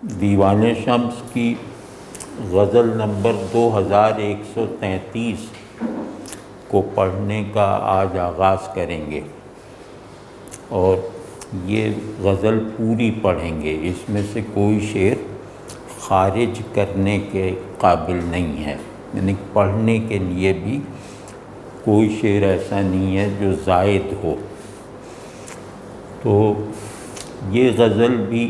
دیوان شمس کی غزل نمبر 2133 کو پڑھنے کا آج آغاز کریں گے اور یہ غزل پوری پڑھیں گے۔ اس میں سے کوئی شعر خارج کرنے کے قابل نہیں ہے، یعنی پڑھنے کے لیے بھی کوئی شعر ایسا نہیں ہے جو زائد ہو۔ تو یہ غزل بھی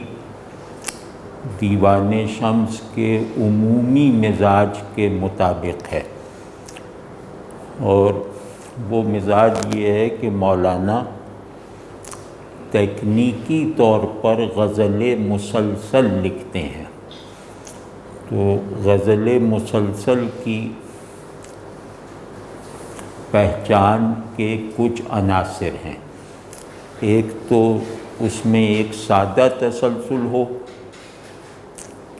دیوان شمس کے عمومی مزاج کے مطابق ہے، اور وہ مزاج یہ ہے کہ مولانا تکنیکی طور پر غزل مسلسل لکھتے ہیں۔ تو غزل مسلسل کی پہچان کے کچھ عناصر ہیں۔ ایک تو اس میں ایک سادہ تسلسل ہو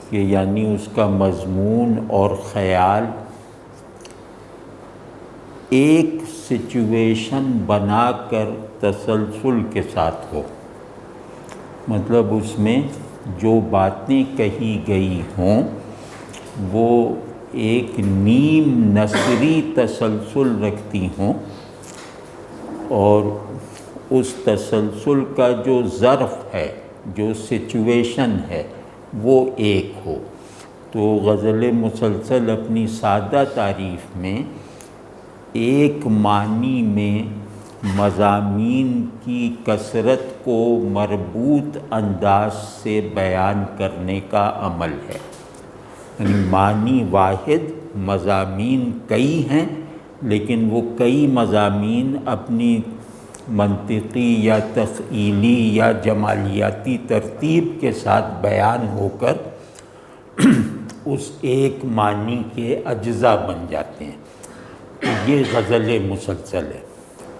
کہ یعنی اس کا مضمون اور خیال ایک سچویشن بنا کر تسلسل کے ساتھ ہو، مطلب اس میں جو باتیں کہی گئی ہوں وہ ایک نیم نثری تسلسل رکھتی ہوں، اور اس تسلسل کا جو ظرف ہے، جو سچویشن ہے، وہ ایک ہو۔ تو غزل مسلسل اپنی سادہ تعریف میں ایک معنی میں مضامین کی کثرت کو مربوط انداز سے بیان کرنے کا عمل ہے، یعنی معنی واحد، مضامین کئی ہیں، لیکن وہ کئی مضامین اپنی منطقی یا تخیلی یا جمالیاتی ترتیب کے ساتھ بیان ہو کر اس ایک معنی کے اجزاء بن جاتے ہیں۔ یہ غزل مسلسل ہے۔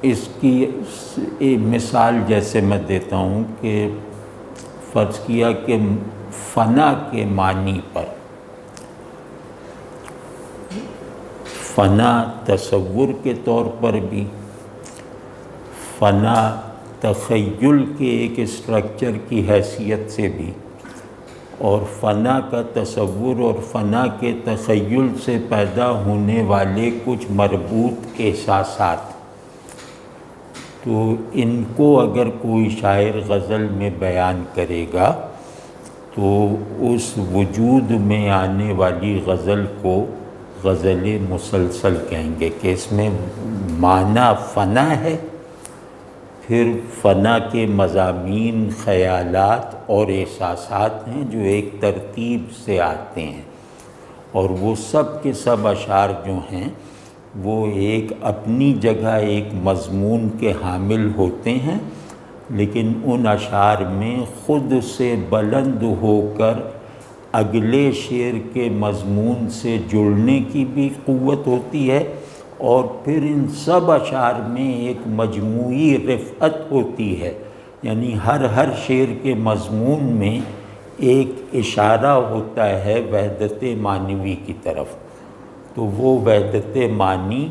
اس کی مثال جیسے میں دیتا ہوں کہ فرض کیا کہ فنا کے معنی پر، فنا تصور کے طور پر بھی، فنا تخیل کے ایک اسٹرکچر کی حیثیت سے بھی، اور فنا کا تصور اور فنا کے تخیل سے پیدا ہونے والے کچھ مربوط احساسات، تو ان کو اگر کوئی شاعر غزل میں بیان کرے گا تو اس وجود میں آنے والی غزل کو غزل مسلسل کہیں گے کہ اس میں معنی فنا ہے، پھر فنا کے مضامین، خیالات اور احساسات ہیں جو ایک ترتیب سے آتے ہیں، اور وہ سب کے سب اشعار جو ہیں وہ ایک اپنی جگہ ایک مضمون کے حامل ہوتے ہیں، لیکن ان اشعار میں خود سے بلند ہو کر اگلے شعر کے مضمون سے جڑنے کی بھی قوت ہوتی ہے، اور پھر ان سب اشعار میں ایک مجموعی رفعت ہوتی ہے، یعنی ہر شعر کے مضمون میں ایک اشارہ ہوتا ہے وحدت معنوی کی طرف۔ تو وہ وحدت معنی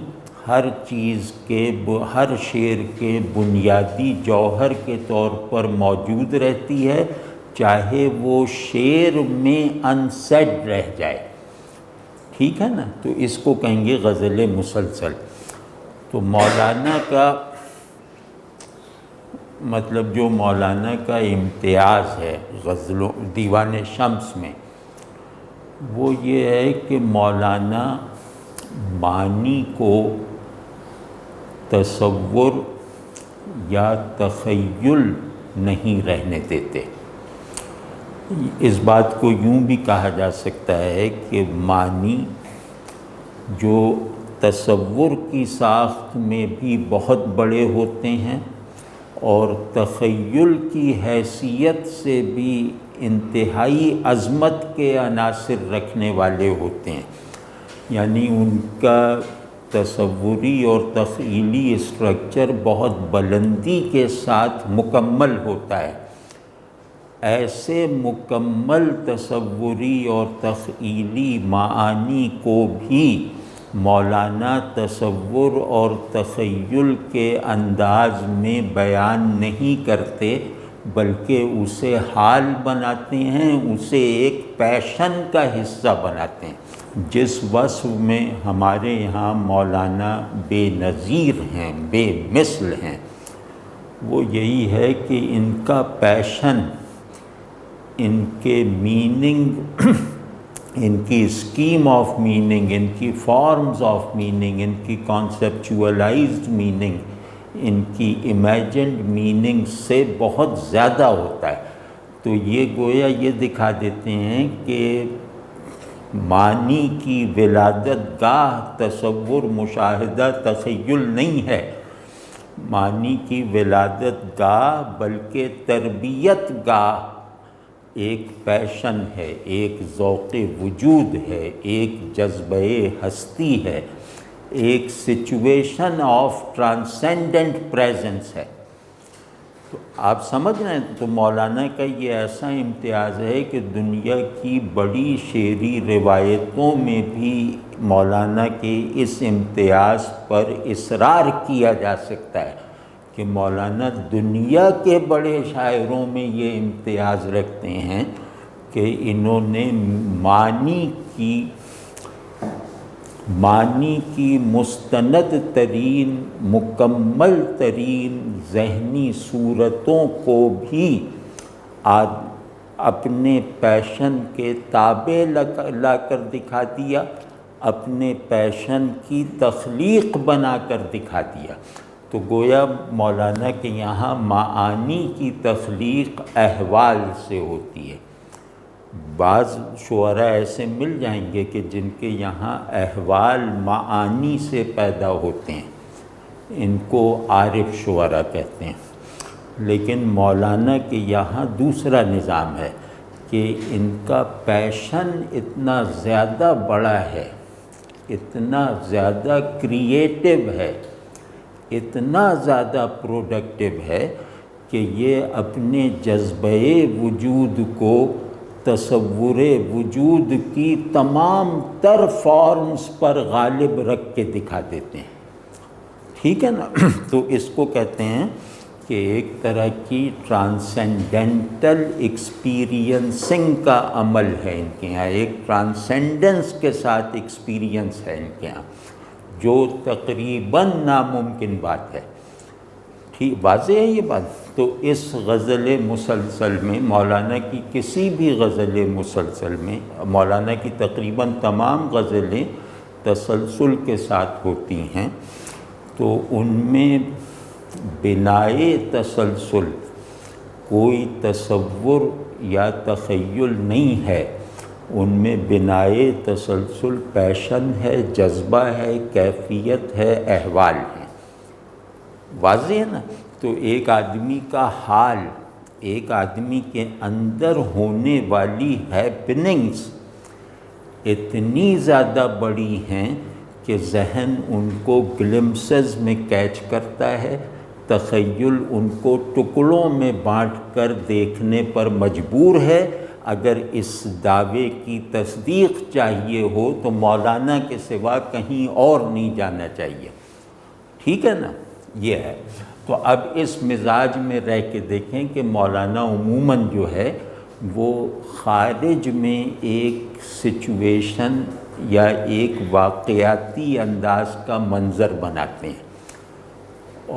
ہر چیز کے، ہر شعر کے بنیادی جوہر کے طور پر موجود رہتی ہے، چاہے وہ شعر میں انسیڈ رہ جائے۔ ٹھیک ہے نا؟ تو اس کو کہیں گے غزل مسلسل۔ تو مولانا کا مطلب، جو مولانا کا امتیاز ہے دیوان شمس میں، وہ یہ ہے کہ مولانا معنی کو تصور یا تخیل نہیں رہنے دیتے۔ اس بات کو یوں بھی کہا جا سکتا ہے کہ معنی جو تصور کی ساخت میں بھی بہت بڑے ہوتے ہیں اور تخیل کی حیثیت سے بھی انتہائی عظمت کے عناصر رکھنے والے ہوتے ہیں، یعنی ان کا تصوری اور تخیلی اسٹرکچر بہت بلندی کے ساتھ مکمل ہوتا ہے۔ ایسے مکمل تصوری اور تخیلی معانی کو بھی مولانا تصور اور تخیل کے انداز میں بیان نہیں کرتے، بلکہ اسے حال بناتے ہیں، اسے ایک پیشن کا حصہ بناتے ہیں۔ جس وصف میں ہمارے یہاں مولانا بے نظیر ہیں، بے مثل ہیں، وہ یہی ہے کہ ان کا پیشن، ان کے میننگ، ان کی اسکیم آف میننگ، ان کی فارمز آف میننگ، ان کی کانسیپچولائزڈ میننگ، ان کی امیجنڈ میننگ سے بہت زیادہ ہوتا ہے۔ تو یہ گویا یہ دکھا دیتے ہیں کہ معنی کی ولادت گاہ تصور، مشاہدہ، تخیل نہیں ہے، معنی کی ولادت گاہ بلکہ تربیت گاہ ایک پیشن ہے، ایک ذوق وجود ہے، ایک جذبہ ہستی ہے، ایک سچویشن آف ٹرانسینڈنٹ پریزنس ہے۔ تو آپ سمجھ رہے ہیں، تو مولانا کا یہ ایسا امتیاز ہے کہ دنیا کی بڑی شعری روایتوں میں بھی مولانا کے اس امتیاز پر اصرار کیا جا سکتا ہے کہ مولانا دنیا کے بڑے شاعروں میں یہ امتیاز رکھتے ہیں کہ انہوں نے معنی کی مستند ترین، مکمل ترین ذہنی صورتوں کو بھی اپنے پیشن کے تابع لا کر دکھا دیا، اپنے پیشن کی تخلیق بنا کر دکھا دیا۔ تو گویا مولانا کے یہاں معانی کی تخلیق احوال سے ہوتی ہے۔ بعض شعراء ایسے مل جائیں گے کہ جن کے یہاں احوال معانی سے پیدا ہوتے ہیں، ان کو عارف شعراء کہتے ہیں۔ لیکن مولانا کے یہاں دوسرا نظام ہے کہ ان کا پیشن اتنا زیادہ بڑا ہے، اتنا زیادہ کریٹیو ہے، اتنا زیادہ پروڈکٹیو ہے کہ یہ اپنے جذبہ وجود کو تصور وجود کی تمام تر فارمز پر غالب رکھ کے دکھا دیتے ہیں۔ ٹھیک ہے نا؟ تو اس کو کہتے ہیں کہ ایک طرح کی ٹرانسینڈنٹل ایکسپیرینسنگ کا عمل ہے ان کے یہاں، ایک ٹرانسینڈنس کے ساتھ ایکسپیرینس ہے ان کے یہاں، جو تقریباً ناممکن بات ہے۔ ٹھیک واضح ہے یہ بات؟ تو اس غزل مسلسل میں، مولانا کی کسی بھی غزل مسلسل میں، مولانا کی تقریباً تمام غزلیں تسلسل کے ساتھ ہوتی ہیں، تو ان میں بنائے تسلسل کوئی تصور یا تخیل نہیں ہے، ان میں بنائے تسلسل پیشن ہے، جذبہ ہے، کیفیت ہے، احوال ہے۔ واضح ہے نا؟ تو ایک آدمی کا حال، ایک آدمی کے اندر ہونے والی ہیپننگز اتنی زیادہ بڑی ہیں کہ ذہن ان کو گلمسز میں کیچ کرتا ہے، تخیل ان کو ٹکڑوں میں بانٹ کر دیکھنے پر مجبور ہے۔ اگر اس دعوے کی تصدیق چاہیے ہو تو مولانا کے سوا کہیں اور نہیں جانا چاہیے۔ ٹھیک ہے نا؟ یہ ہے۔ تو اب اس مزاج میں رہ کے دیکھیں کہ مولانا عموماً جو ہے وہ خارج میں ایک سچویشن یا ایک واقعاتی انداز کا منظر بناتے ہیں،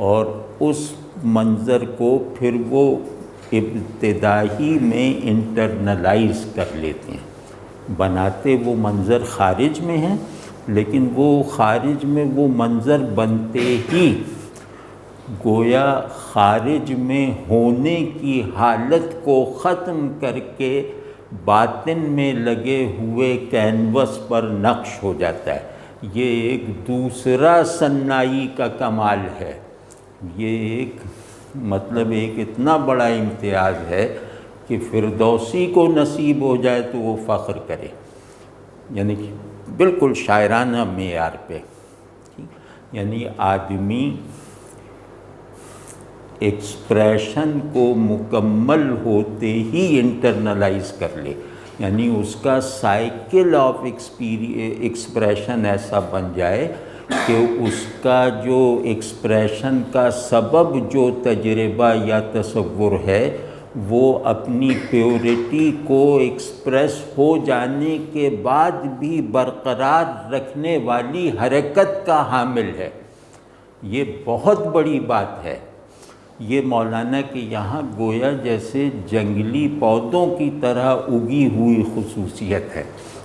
اور اس منظر کو پھر وہ ابتدائی میں انٹرنلائز کر لیتے ہیں۔ بناتے وہ منظر خارج میں ہیں، لیکن وہ خارج میں وہ منظر بنتے ہی گویا خارج میں ہونے کی حالت کو ختم کر کے باطن میں لگے ہوئے کینوس پر نقش ہو جاتا ہے۔ یہ ایک دوسرا صنائی کا کمال ہے، یہ ایک ایک اتنا بڑا امتیاز ہے کہ فردوسی کو نصیب ہو جائے تو وہ فخر کرے، یعنی کہ بالکل شاعرانہ معیار پہ۔ یعنی آدمی ایکسپریشن کو مکمل ہوتے ہی انٹرنلائز کر لے، یعنی اس کا سائیکل آف ایکسپریشن ایسا بن جائے کہ اس کا جو ایکسپریشن کا سبب جو تجربہ یا تصور ہے وہ اپنی پیورٹی کو ایکسپریس ہو جانے کے بعد بھی برقرار رکھنے والی حرکت کا حامل ہے۔ یہ بہت بڑی بات ہے۔ یہ مولانا کے یہاں گویا جیسے جنگلی پودوں کی طرح اگی ہوئی خصوصیت ہے،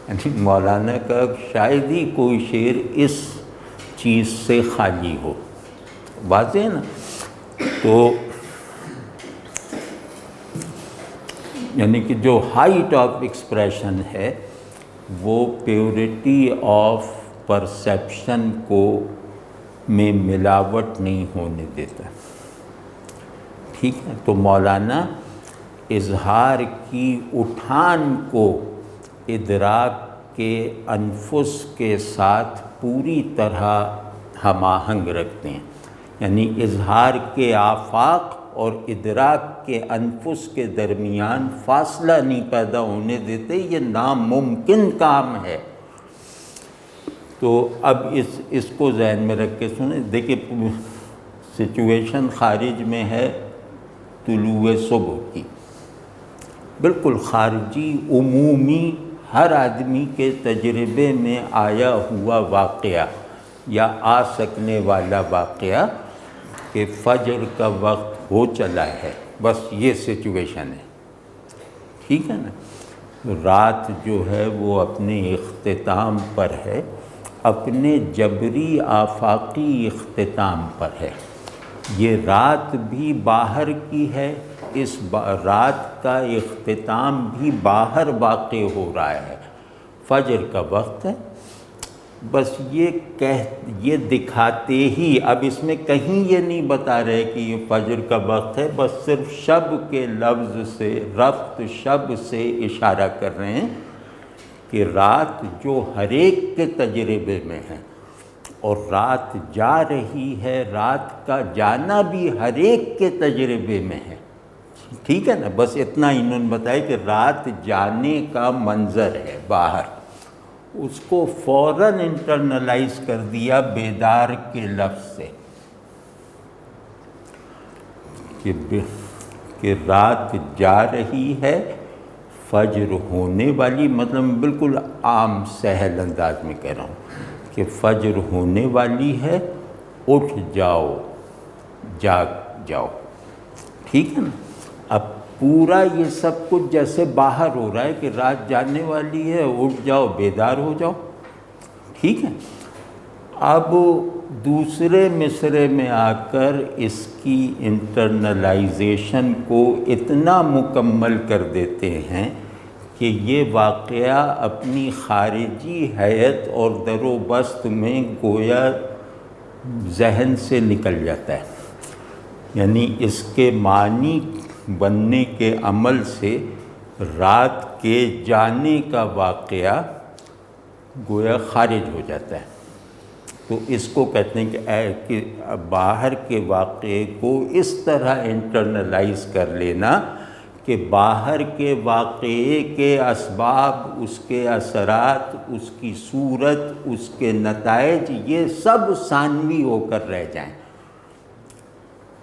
یعنی مولانا کا شاید ہی کوئی شعر اس چیز سے خالی ہو، واضح ہے نا؟ تو یعنی کہ جو ہائٹ آف ایکسپریشن ہے وہ پیورٹی آف پرسیپشن کو میں ملاوٹ نہیں ہونے دیتا، ٹھیک ہے؟ تو مولانا اظہار کی اٹھان کو ادراک کے انفس کے ساتھ پوری طرح ہم آہنگ رکھتے ہیں، یعنی اظہار کے آفاق اور ادراک کے انفس کے درمیان فاصلہ نہیں پیدا ہونے دیتے، یہ ناممکن کام ہے۔ تو اب اس کو ذہن میں رکھ کے سنیں، دیکھیں سچویشن خارج میں ہے طلوع صبح کی، بالکل خارجی عمومی ہر آدمی کے تجربے میں آیا ہوا واقعہ یا آ سکنے والا واقعہ کہ فجر کا وقت ہو چلا ہے، بس یہ سچویشن ہے، ٹھیک ہے نا؟ رات جو ہے وہ اپنے اختتام پر ہے، اپنے جبری آفاقی اختتام پر ہے۔ یہ رات بھی باہر کی ہے، اس رات کا اختتام بھی باہر واقع ہو رہا ہے، فجر کا وقت ہے۔ بس یہ دکھاتے ہی، اب اس میں کہیں یہ نہیں بتا رہے کہ یہ فجر کا وقت ہے، بس صرف شب کے لفظ سے، رفت شب سے اشارہ کر رہے ہیں کہ رات جو ہر ایک کے تجربے میں ہے اور رات جا رہی ہے، رات کا جانا بھی ہر ایک کے تجربے میں ہے، ٹھیک ہے نا؟ بس اتنا انہوں نے بتایا کہ رات جانے کا منظر ہے باہر، اس کو فوراً انٹرنلائز کر دیا بیدار کے لفظ سے کہ رات جا رہی ہے، فجر ہونے والی، مطلب بالکل عام سہل انداز میں کہہ رہا ہوں کہ فجر ہونے والی ہے، اٹھ جاؤ، جاگ جاؤ، ٹھیک ہے نا؟ اب پورا یہ سب کچھ جیسے باہر ہو رہا ہے کہ رات جانے والی ہے، اٹھ جاؤ، بیدار ہو جاؤ، ٹھیک ہے؟ اب دوسرے مصرعے میں آ کر اس کی انٹرنلائزیشن کو اتنا مکمل کر دیتے ہیں کہ یہ واقعہ اپنی خارجی حیت اور در و بست میں گویا ذہن سے نکل جاتا ہے، یعنی اس کے معنی بننے کے عمل سے رات کے جانے کا واقعہ گویا خارج ہو جاتا ہے۔ تو اس کو کہتے ہیں کہ باہر کے واقعے کو اس طرح انٹرنلائز کر لینا کہ باہر کے واقعے کے اسباب، اس کے اثرات، اس کی صورت، اس کے نتائج، یہ سب ثانوی ہو کر رہ جائیں،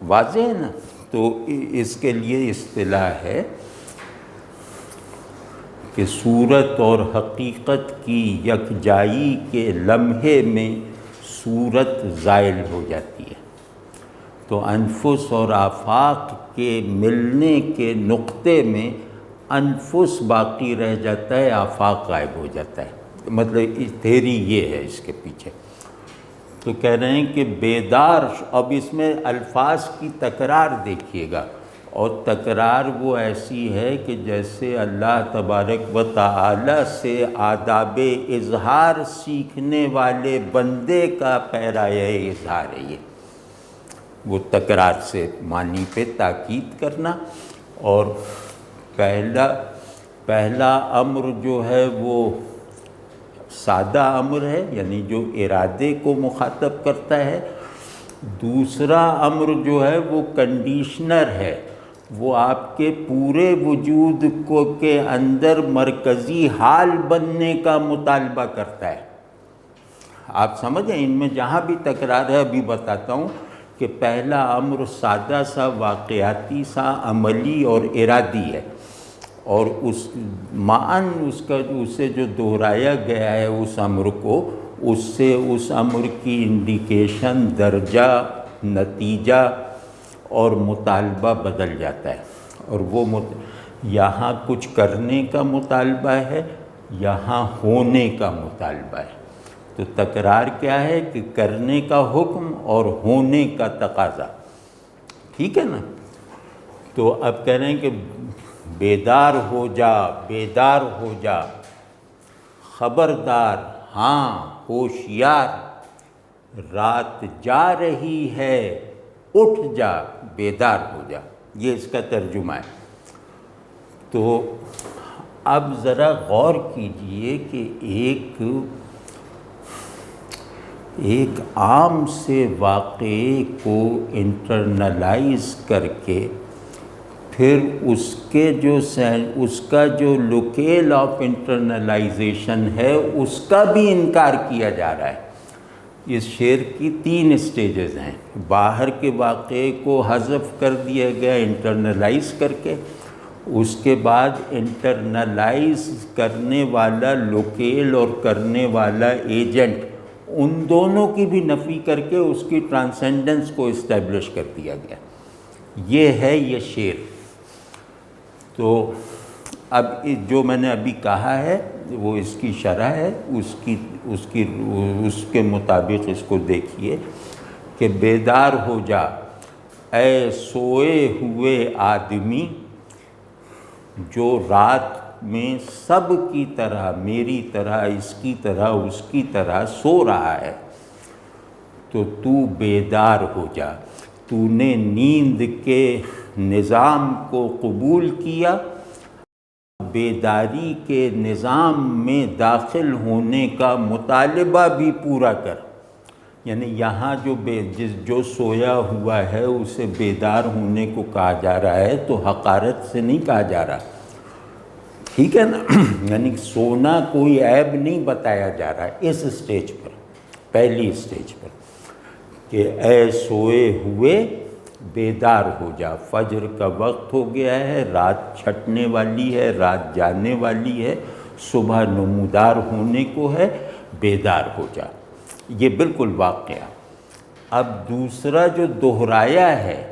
واضح ہے نا؟ تو اس کے لیے اصطلاح ہے کہ صورت اور حقیقت کی یکجائی کے لمحے میں صورت زائل ہو جاتی ہے، تو انفس اور آفاق کے ملنے کے نقطے میں انفس باقی رہ جاتا ہے، آفاق غائب ہو جاتا ہے، مطلب تھیری یہ ہے اس کے پیچھے۔ تو کہہ رہے ہیں کہ بیدار، اب اس میں الفاظ کی تکرار دیکھیے گا، اور تکرار وہ ایسی ہے کہ جیسے اللہ تبارک و تعالی سے آداب اظہار سیکھنے والے بندے کا پیرایہ اظہار ہے یہ، وہ تکرار سے معنی پہ تاکید کرنا۔ اور پہلا امر جو ہے وہ سادہ امر ہے، یعنی جو ارادے کو مخاطب کرتا ہے۔ دوسرا امر جو ہے وہ کنڈیشنر ہے، وہ آپ کے پورے وجود کے اندر مرکزی حال بننے کا مطالبہ کرتا ہے۔ آپ سمجھیں، ان میں جہاں بھی تکرار ہے ابھی بتاتا ہوں کہ پہلا امر سادہ سا واقعاتی سا عملی اور ارادی ہے، اور اس معاً اس کا اسے جو دہرایا گیا ہے اس امر کو، اس سے اس امر کی انڈیکیشن، درجہ، نتیجہ اور مطالبہ بدل جاتا ہے، اور وہ یہاں کچھ کرنے کا مطالبہ ہے، یہاں ہونے کا مطالبہ ہے۔ تو تکرار کیا ہے کہ کرنے کا حکم اور ہونے کا تقاضا، ٹھیک ہے نا؟ تو اب کہہ رہے ہیں کہ بیدار ہو جا، بیدار ہو جا، خبردار، ہاں ہوشیار، رات جا رہی ہے، اٹھ جا، بیدار ہو جا، یہ اس کا ترجمہ ہے۔ تو اب ذرا غور کیجئے کہ ایک عام سے واقعے کو انٹرنلائز کر کے پھر اس کا جو لوکیل آف انٹرنلائزیشن ہے اس کا بھی انکار کیا جا رہا ہے۔ اس شعر کی 3 سٹیجز ہیں۔ باہر کے واقعے کو حذف کر دیا گیا انٹرنلائز کر کے، اس کے بعد انٹرنلائز کرنے والا لوکیل اور کرنے والا ایجنٹ، ان دونوں کی بھی نفی کر کے اس کی ٹرانسینڈنس کو اسٹیبلش کر دیا گیا۔ یہ ہے یہ شعر۔ تو اب جو میں نے ابھی کہا ہے وہ اس کی شرح ہے، اس کے مطابق اس کو دیکھیے کہ بیدار ہو جا اے سوئے ہوئے آدمی جو رات میں سب کی طرح، میری طرح، اس کی طرح، اس کی طرح سو رہا ہے، تو بیدار ہو جا۔ تو نے نیند کے نظام کو قبول کیا، بیداری کے نظام میں داخل ہونے کا مطالبہ بھی پورا کر۔ یعنی یہاں جو سویا ہوا ہے اسے بیدار ہونے کو کہا جا رہا ہے، تو حقارت سے نہیں کہا جا رہا، ٹھیک ہے نا؟ یعنی سونا کوئی عیب نہیں بتایا جا رہا ہے اس سٹیج پر، پہلی سٹیج پر، کہ اے سوئے ہوئے بیدار ہو جا، فجر کا وقت ہو گیا ہے، رات چھٹنے والی ہے، رات جانے والی ہے، صبح نمودار ہونے کو ہے، بیدار ہو جا۔ یہ بالکل واقعہ۔ اب دوسرا جو دہرایا ہے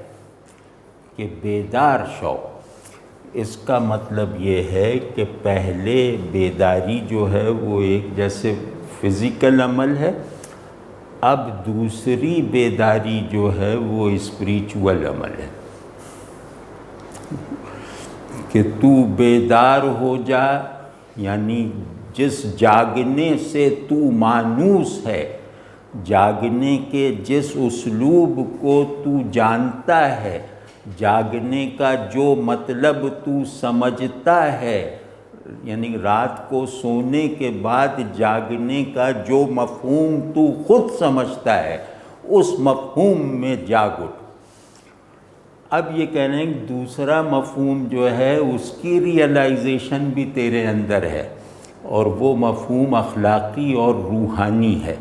کہ بیدار شو، اس کا مطلب یہ ہے کہ پہلے بیداری جو ہے وہ ایک جیسے فزیکل عمل ہے، اب دوسری بیداری جو ہے وہ اسپریچول عمل ہے، کہ تو بیدار ہو جا، یعنی جس جاگنے سے تو مانوس ہے، جاگنے کے جس اسلوب کو تو جانتا ہے، جاگنے کا جو مطلب تو سمجھتا ہے، یعنی رات کو سونے کے بعد جاگنے کا جو مفہوم تو خود سمجھتا ہے، اس مفہوم میں جاگ اٹھ۔ اب یہ کہہ رہے ہیں کہ دوسرا مفہوم جو ہے اس کی ریئلائزیشن بھی تیرے اندر ہے، اور وہ مفہوم اخلاقی اور روحانی ہے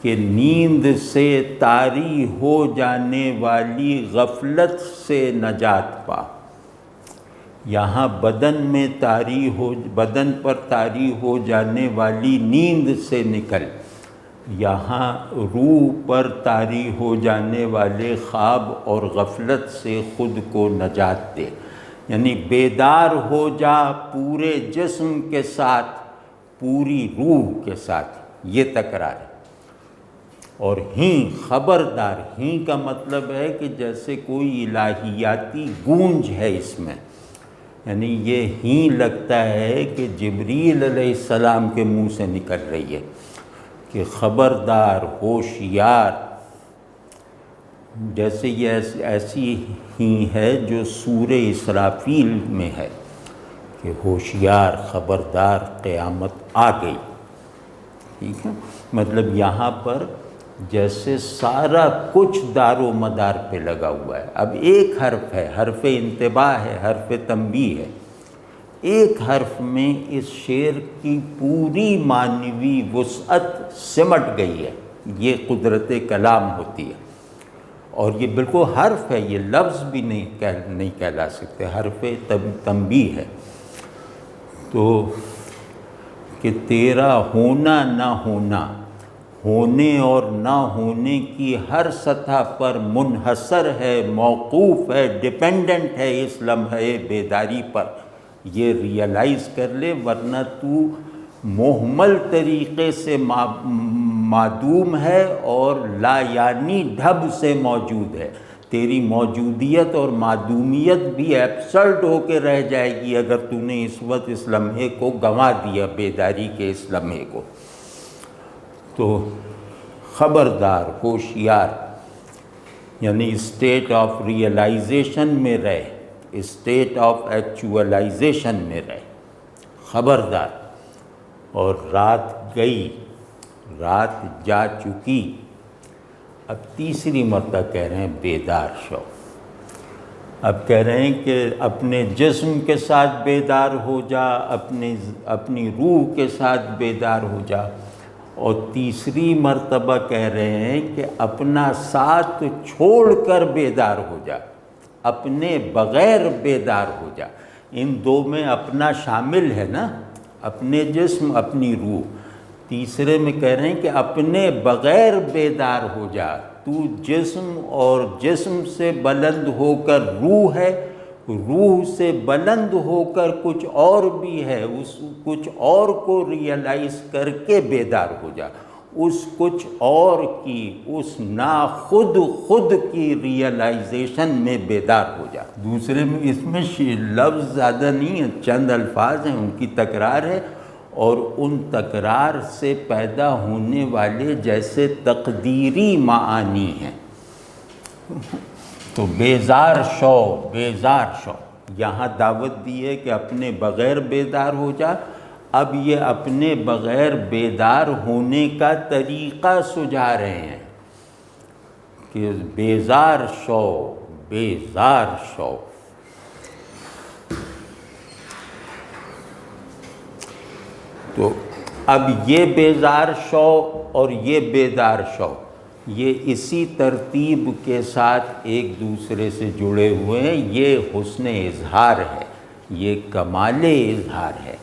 کہ نیند سے طاری ہو جانے والی غفلت سے نجات پا۔ یہاں بدن پر طاری ہو جانے والی نیند سے نکل، یہاں روح پر طاری ہو جانے والے خواب اور غفلت سے خود کو نجات دے۔ یعنی بیدار ہو جا پورے جسم کے ساتھ، پوری روح کے ساتھ، یہ تکرار ہے۔ اور خبردار، کا مطلب ہے کہ جیسے کوئی الہیاتی گونج ہے اس میں، یعنی یہ لگتا ہے کہ جبریل علیہ السلام کے منہ سے نکل رہی ہے کہ خبردار، ہوشیار، جیسے یہ ایسی ہی ہے جو سورہ اسرافیل میں ہے کہ ہوشیار، خبردار، قیامت آ گئی، ٹھیک ہے؟ مطلب یہاں پر جیسے سارا کچھ دار و مدار پہ لگا ہوا ہے۔ اب ایک حرف ہے، حرف انتباہ ہے، حرف تنبیہ ہے، ایک حرف میں اس شعر کی پوری معنوی وسعت سمٹ گئی ہے۔ یہ قدرت کلام ہوتی ہے۔ اور یہ بالکل حرف ہے، یہ لفظ بھی نہیں کہلا سکتے، حرف تنبیہ ہے۔ تو کہ تیرا ہونا نہ ہونا، ہونے اور نہ ہونے کی ہر سطح پر منحصر ہے، موقوف ہے، ڈیپینڈنٹ ہے اس لمحے بیداری پر، یہ ریئلائز کر لے، ورنہ تو محمل طریقے سے معدوم ہے اور لا یعنی ڈھب سے موجود ہے۔ تیری موجودیت اور معدومیت بھی ایبسرڈ ہو کے رہ جائے گی اگر تو نے اس وقت اس لمحے کو گنوا دیا، بیداری کے اس لمحے کو۔ تو خبردار، ہوشیار، یعنی اسٹیٹ آف ریئلائزیشن میں رہ، اسٹیٹ آف ایکچوئلائزیشن میں رہ، خبردار۔ اور رات گئی، رات جا چکی، اب تیسری مرتبہ کہہ رہے ہیں بیدار شو۔ اب کہہ رہے ہیں کہ اپنے جسم کے ساتھ بیدار ہو جا، اپنی روح کے ساتھ بیدار ہو جا، اور تیسری مرتبہ کہہ رہے ہیں کہ اپنا ساتھ چھوڑ کر بیدار ہو جا، اپنے بغیر بیدار ہو جا۔ ان دو میں اپنا شامل ہے نا، اپنے جسم، اپنی روح۔ تیسرے میں کہہ رہے ہیں کہ اپنے بغیر بیدار ہو جا، تو جسم اور جسم سے بلند ہو کر روح ہے، روح سے بلند ہو کر کچھ اور بھی ہے، اس کچھ اور کو ریئلائز کر کے بیدار ہو جا، اس کچھ اور کی، اس ناخود خود کی ریئلائزیشن میں بیدار ہو جا۔ دوسرے میں اس میں لفظ زیادہ نہیں ہیں، چند الفاظ ہیں، ان کی تکرار ہے، اور ان تکرار سے پیدا ہونے والے جیسے تقدیری معانی ہیں۔ تو بیزار شو، بیزار شو، یہاں دعوت دی ہے کہ اپنے بغیر بیدار ہو جا۔ اب یہ اپنے بغیر بیدار ہونے کا طریقہ سجھا رہے ہیں کہ بیزار شو، بیزار شو۔ تو اب یہ بیزار شو اور یہ بیدار شو، یہ اسی ترتیب کے ساتھ ایک دوسرے سے جڑے ہوئے ہیں۔ یہ حسن اظہار ہے، یہ کمال اظہار ہے۔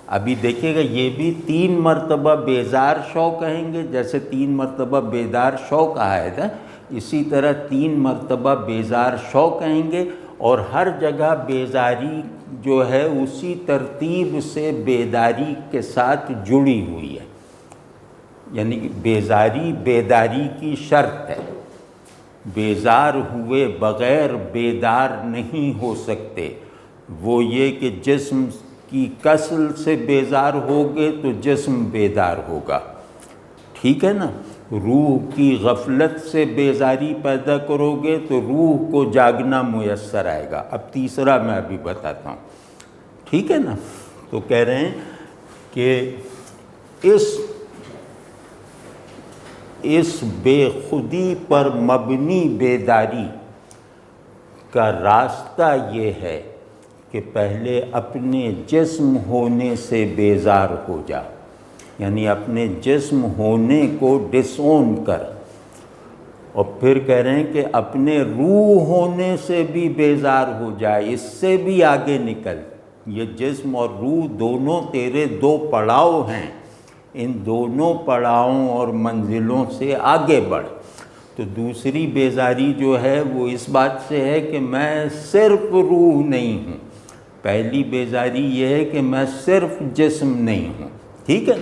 ابھی دیکھیے گا یہ بھی 3 مرتبہ بیزار شو کہیں گے، جیسے 3 مرتبہ بیدار شو کہا ہے نا، اسی طرح 3 مرتبہ بیزار شو کہیں گے، اور ہر جگہ بیزاری جو ہے اسی ترتیب سے بیداری کے ساتھ جڑی ہوئی ہے، یعنی بیزاری بیداری کی شرط ہے۔ بیزار ہوئے بغیر بیدار نہیں ہو سکتے۔ وہ یہ کہ جسم کی کسل سے بیزار ہوگے تو جسم بیدار ہوگا، ٹھیک ہے نا؟ روح کی غفلت سے بیزاری پیدا کرو گے تو روح کو جاگنا میسر آئے گا۔ اب تیسرا میں ابھی بتاتا ہوں، ٹھیک ہے نا؟ تو کہہ رہے ہیں کہ اس بے خودی پر مبنی بیداری کا راستہ یہ ہے کہ پہلے اپنے جسم ہونے سے بیزار ہو جا، یعنی اپنے جسم ہونے کو ڈس اون کر، اور پھر کہہ رہے ہیں کہ اپنے روح ہونے سے بھی بیزار ہو جائے، اس سے بھی آگے نکل۔ یہ جسم اور روح دونوں تیرے 2 پڑاؤ ہیں، ان دونوں پڑاؤں اور منزلوں سے آگے بڑھ۔ تو دوسری بیزاری جو ہے وہ اس بات سے ہے کہ میں صرف روح نہیں ہوں، پہلی بیزاری یہ ہے کہ میں صرف جسم نہیں ہوں، ٹھیک ہے؟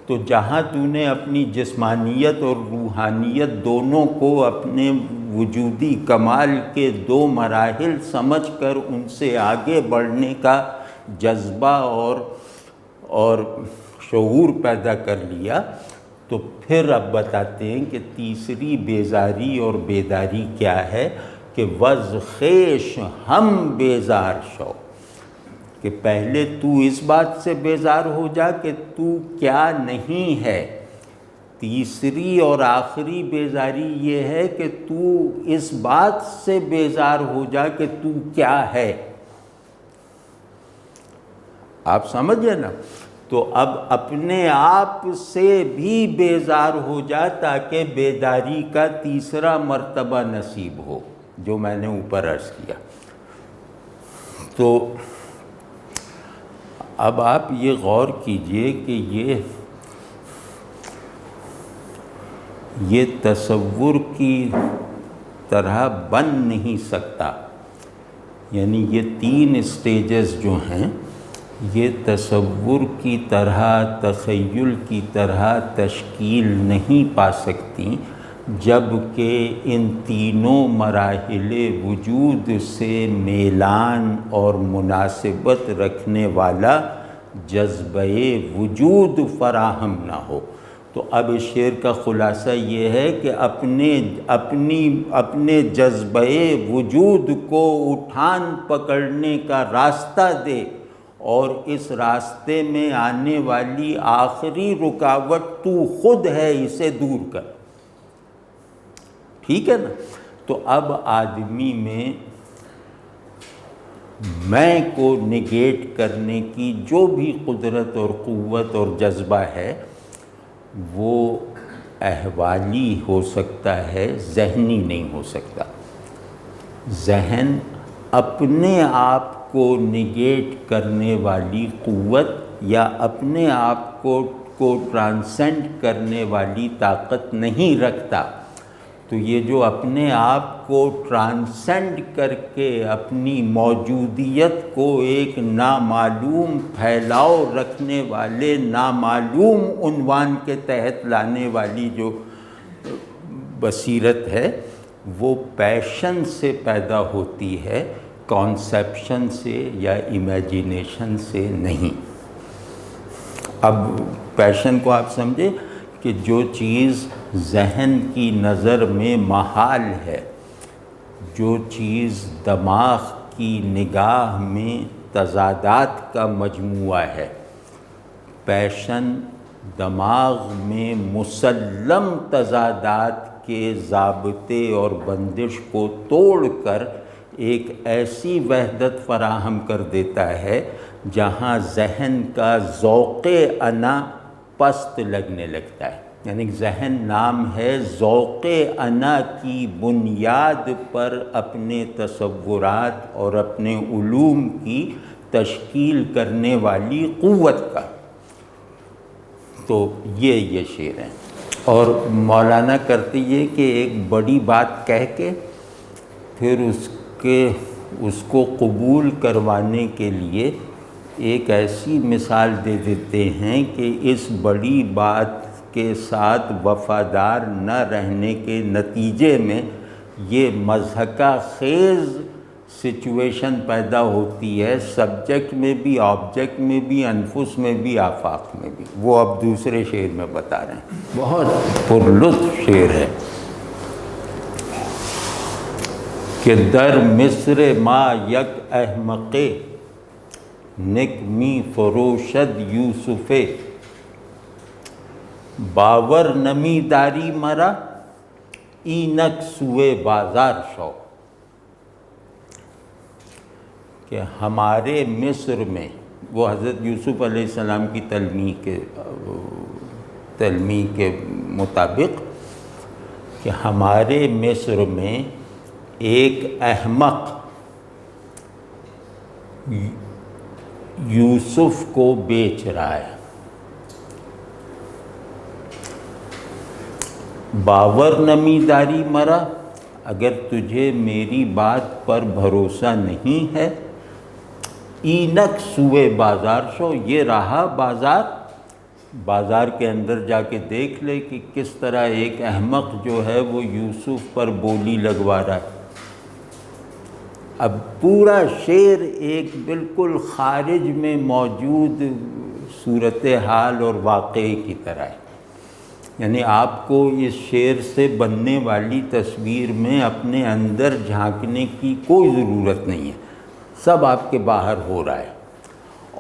تو جہاں تو نے اپنی جسمانیت اور روحانیت دونوں کو اپنے وجودی کمال کے 2 مراحل سمجھ کر ان سے آگے بڑھنے کا جذبہ اور شعور پیدا کر لیا، تو پھر اب بتاتے ہیں کہ تیسری بیزاری اور بیداری کیا ہے کہ وز خیش ہم بیزار شو، کہ پہلے تو اس بات سے بیزار ہو جا کہ تو کیا نہیں ہے۔ تیسری اور آخری بیزاری یہ ہے کہ تو اس بات سے بیزار ہو جا کہ تو کیا ہے۔ آپ سمجھے نا؟ تو اب اپنے آپ سے بھی بیزار ہو جا تاکہ بیداری کا تیسرا مرتبہ نصیب ہو، جو میں نے اوپر عرض کیا۔ تو اب آپ یہ غور کیجئے کہ یہ تصور کی طرح بن نہیں سکتا، یعنی یہ 3 سٹیجز جو ہیں یہ تصور کی طرح، تخیل کی طرح تشکیل نہیں پا سکتی جب کہ ان تینوں مراحل وجود سے میلان اور مناسبت رکھنے والا جذبہ وجود فراہم نہ ہو۔ تو اب اس شعر کا خلاصہ یہ ہے کہ اپنے جذبہ وجود کو اٹھان پکڑنے کا راستہ دے، اور اس راستے میں آنے والی آخری رکاوٹ تو خود ہے، اسے دور کر۔ ٹھیک ہے نا؟ تو اب آدمی میں کو نگیٹ کرنے کی جو بھی قدرت اور قوت اور جذبہ ہے وہ احوالی ہو سکتا ہے، ذہنی نہیں ہو سکتا۔ ذہن اپنے آپ کو نگیٹ کرنے والی قوت یا اپنے آپ کو ٹرانسینڈ کرنے والی طاقت نہیں رکھتا۔ تو یہ جو اپنے آپ کو ٹرانسینڈ کر کے اپنی موجودیت کو ایک نامعلوم پھیلاؤ رکھنے والے نامعلوم عنوان کے تحت لانے والی جو بصیرت ہے وہ پیشن سے پیدا ہوتی ہے، کانسیپشن سے یا امیجینیشن سے نہیں۔ اب پیشن کو آپ سمجھے کہ جو چیز ذہن کی نظر میں محال ہے، جو چیز دماغ کی نگاہ میں تضادات کا مجموعہ ہے، پیشن دماغ میں مسلم تضادات کے ضابطے اور بندش کو توڑ کر ایک ایسی وحدت فراہم کر دیتا ہے جہاں ذہن کا ذوق انا پست لگنے لگتا ہے۔ یعنی ذہن نام ہے ذوق انا کی بنیاد پر اپنے تصورات اور اپنے علوم کی تشکیل کرنے والی قوت کا۔ تو یہ شعر ہیں، اور مولانا کرتے یہ کہ ایک بڑی بات کہہ کے پھر اس کو قبول کروانے کے لیے ایک ایسی مثال دے دیتے ہیں کہ اس بڑی بات کے ساتھ وفادار نہ رہنے کے نتیجے میں یہ مضحکہ خیز سچویشن پیدا ہوتی ہے، سبجیکٹ میں بھی، آبجیکٹ میں بھی، انفس میں بھی، آفاق میں بھی۔ وہ اب دوسرے شعر میں بتا رہے ہیں، بہت پرلطف شعر ہے کہ در مصر ما یک احمق نک می فروشد یوسف، باور نمی داری مرا اینک سوئے بازار شو۔ کہ ہمارے مصر میں، وہ حضرت یوسف علیہ السلام کی تلمیح کے مطابق، کہ ہمارے مصر میں ایک احمق یوسف کو بیچ رہا ہے۔ باور نمی داری مرا، اگر تجھے میری بات پر بھروسہ نہیں ہے، اینک سوئے بازار شو، یہ رہا بازار کے اندر جا کے دیکھ لے کہ کس طرح ایک احمق جو ہے وہ یوسف پر بولی لگوا رہا ہے۔ اب پورا شعر ایک بالکل خارج میں موجود صورتحال اور واقعے کی طرح ہے، یعنی آپ کو اس شعر سے بننے والی تصویر میں اپنے اندر جھانکنے کی کوئی ضرورت نہیں ہے، سب آپ کے باہر ہو رہا ہے،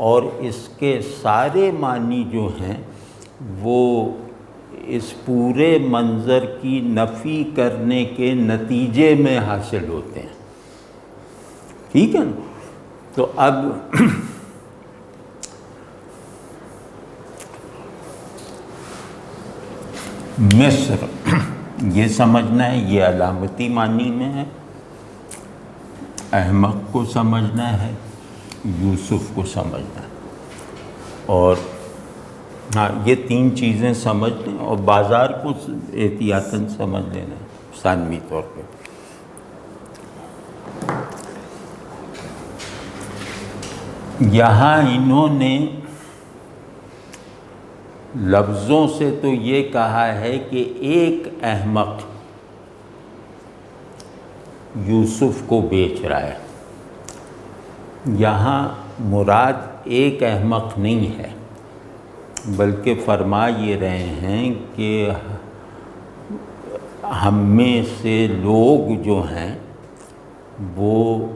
اور اس کے سارے معنی جو ہیں وہ اس پورے منظر کی نفی کرنے کے نتیجے میں حاصل ہوتے ہیں۔ ٹھیک ہے نا؟ تو اب مصر یہ سمجھنا ہے، یہ علامتی معنی میں ہے، احمق کو سمجھنا ہے، یوسف کو سمجھنا ہے، اور ہاں یہ تین چیزیں سمجھ لیں، اور بازار کو احتیاطاً سمجھ لینا ثانوی طور پہ۔ یہاں انہوں نے لفظوں سے تو یہ کہا ہے کہ ایک احمق یوسف کو بیچ رہا ہے، یہاں مراد ایک احمق نہیں ہے، بلکہ فرما یہ رہے ہیں کہ ہم میں سے لوگ جو ہیں وہ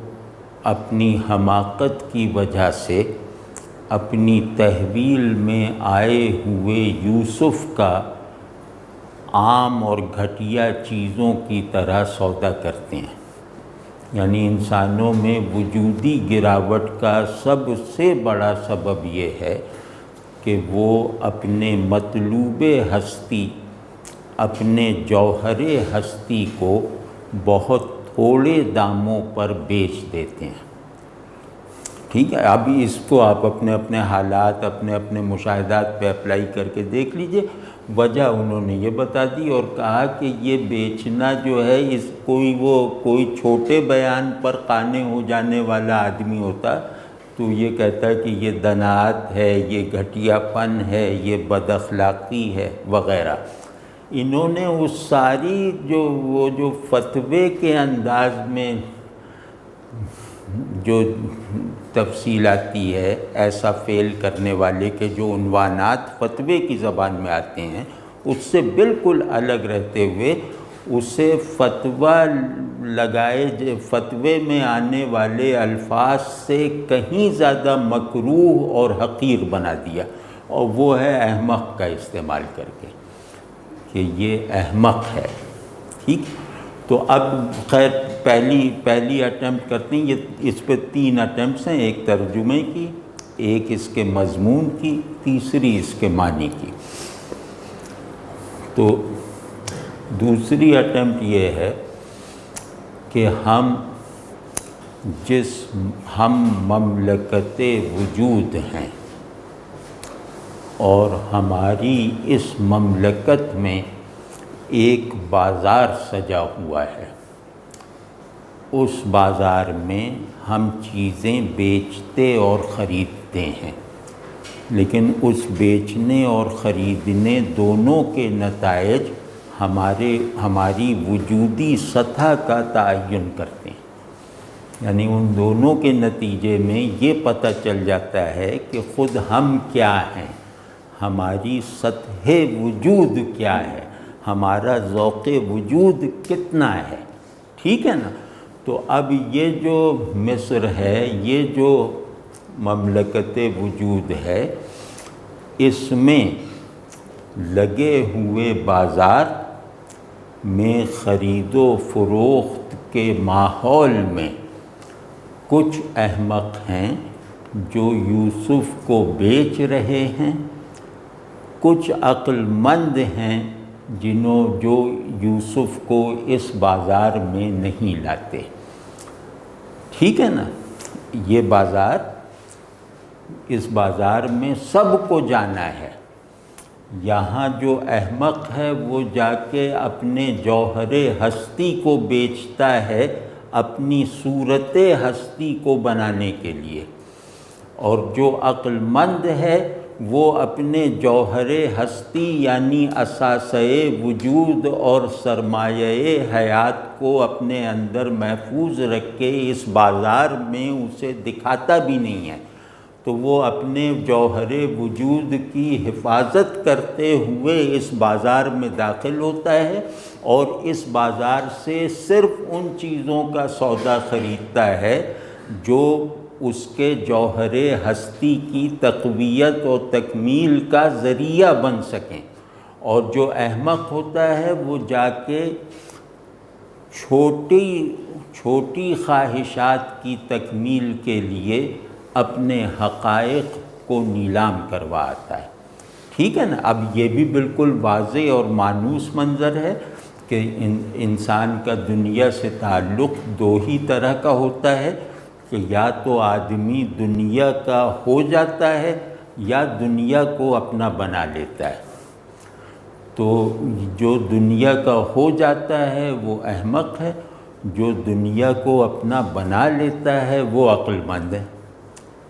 اپنی حماقت کی وجہ سے اپنی تحویل میں آئے ہوئے یوسف کا عام اور گھٹیا چیزوں کی طرح سودا کرتے ہیں۔ یعنی انسانوں میں وجودی گراوٹ کا سب سے بڑا سبب یہ ہے کہ وہ اپنے مطلوب ہستی، اپنے جوہر ہستی کو بہت تھوڑے داموں پر بیچ دیتے ہیں۔ ٹھیک ہے، اب اس کو آپ اپنے اپنے حالات، اپنے اپنے مشاہدات پہ اپلائی کر کے دیکھ لیجئے۔ وجہ انہوں نے یہ بتا دی اور کہا کہ یہ بیچنا جو ہے کوئی چھوٹے بیان پر قانع ہو جانے والا آدمی ہوتا تو یہ کہتا ہے کہ یہ دناعت ہے، یہ گھٹیا پن ہے، یہ بد اخلاقی ہے وغیرہ۔ انہوں نے اس ساری جو فتوے کے انداز میں جو تفصیلاتی ہے ایسا فعل کرنے والے کے جو عنوانات فتوے کی زبان میں آتے ہیں، اس سے بالکل الگ رہتے ہوئے اسے فتوے میں آنے والے الفاظ سے کہیں زیادہ مکروہ اور حقیر بنا دیا، اور وہ ہے احمق کا استعمال کر کے کہ یہ احمق ہے۔ ٹھیک، تو اب خیر پہلی اٹیمپٹ کرتے ہیں، یہ اس پہ 3 اٹیمپٹس ہیں، ایک ترجمے کی، ایک اس کے مضمون کی، تیسری اس کے معنی کی۔ تو دوسری اٹیمپٹ یہ ہے کہ ہم مملکت وجود ہیں اور ہماری اس مملکت میں ایک بازار سجا ہوا ہے، اس بازار میں ہم چیزیں بیچتے اور خریدتے ہیں، لیکن اس بیچنے اور خریدنے دونوں کے نتائج ہماری وجودی سطح کا تعین کرتے ہیں۔ یعنی ان دونوں کے نتیجے میں یہ پتہ چل جاتا ہے کہ خود ہم کیا ہیں، ہماری سطح وجود کیا ہے، ہمارا ذوق وجود کتنا ہے۔ ٹھیک ہے نا؟ تو اب یہ جو مصر ہے، یہ جو مملکت وجود ہے، اس میں لگے ہوئے بازار میں خرید و فروخت کے ماحول میں کچھ احمق ہیں جو یوسف کو بیچ رہے ہیں، کچھ عقل مند ہیں جو یوسف کو اس بازار میں نہیں لاتے۔ ٹھیک ہے نا؟ اس بازار میں سب کو جانا ہے۔ یہاں جو احمق ہے وہ جا کے اپنے جوہر ہستی کو بیچتا ہے اپنی صورت ہستی کو بنانے کے لیے، اور جو عقل مند ہے وہ اپنے جوہر ہستی یعنی اثاثہ وجود اور سرمایہ حیات کو اپنے اندر محفوظ رکھ کے اس بازار میں اسے دکھاتا بھی نہیں ہے، تو وہ اپنے جوہر وجود کی حفاظت کرتے ہوئے اس بازار میں داخل ہوتا ہے اور اس بازار سے صرف ان چیزوں کا سودا خریدتا ہے جو اس کے جوہر ہستی کی تقویت اور تکمیل کا ذریعہ بن سکیں، اور جو احمق ہوتا ہے وہ جا کے چھوٹی خواہشات کی تکمیل کے لیے اپنے حقائق کو نیلام کروا آتا ہے۔ ٹھیک ہے نا. اب یہ بھی بالکل واضح اور مانوس منظر ہے کہ انسان کا دنیا سے تعلق دو ہی طرح کا ہوتا ہے کہ یا تو آدمی دنیا کا ہو جاتا ہے یا دنیا کو اپنا بنا لیتا ہے. تو جو دنیا کا ہو جاتا ہے وہ احمق ہے، جو دنیا کو اپنا بنا لیتا ہے وہ عقل مند ہے.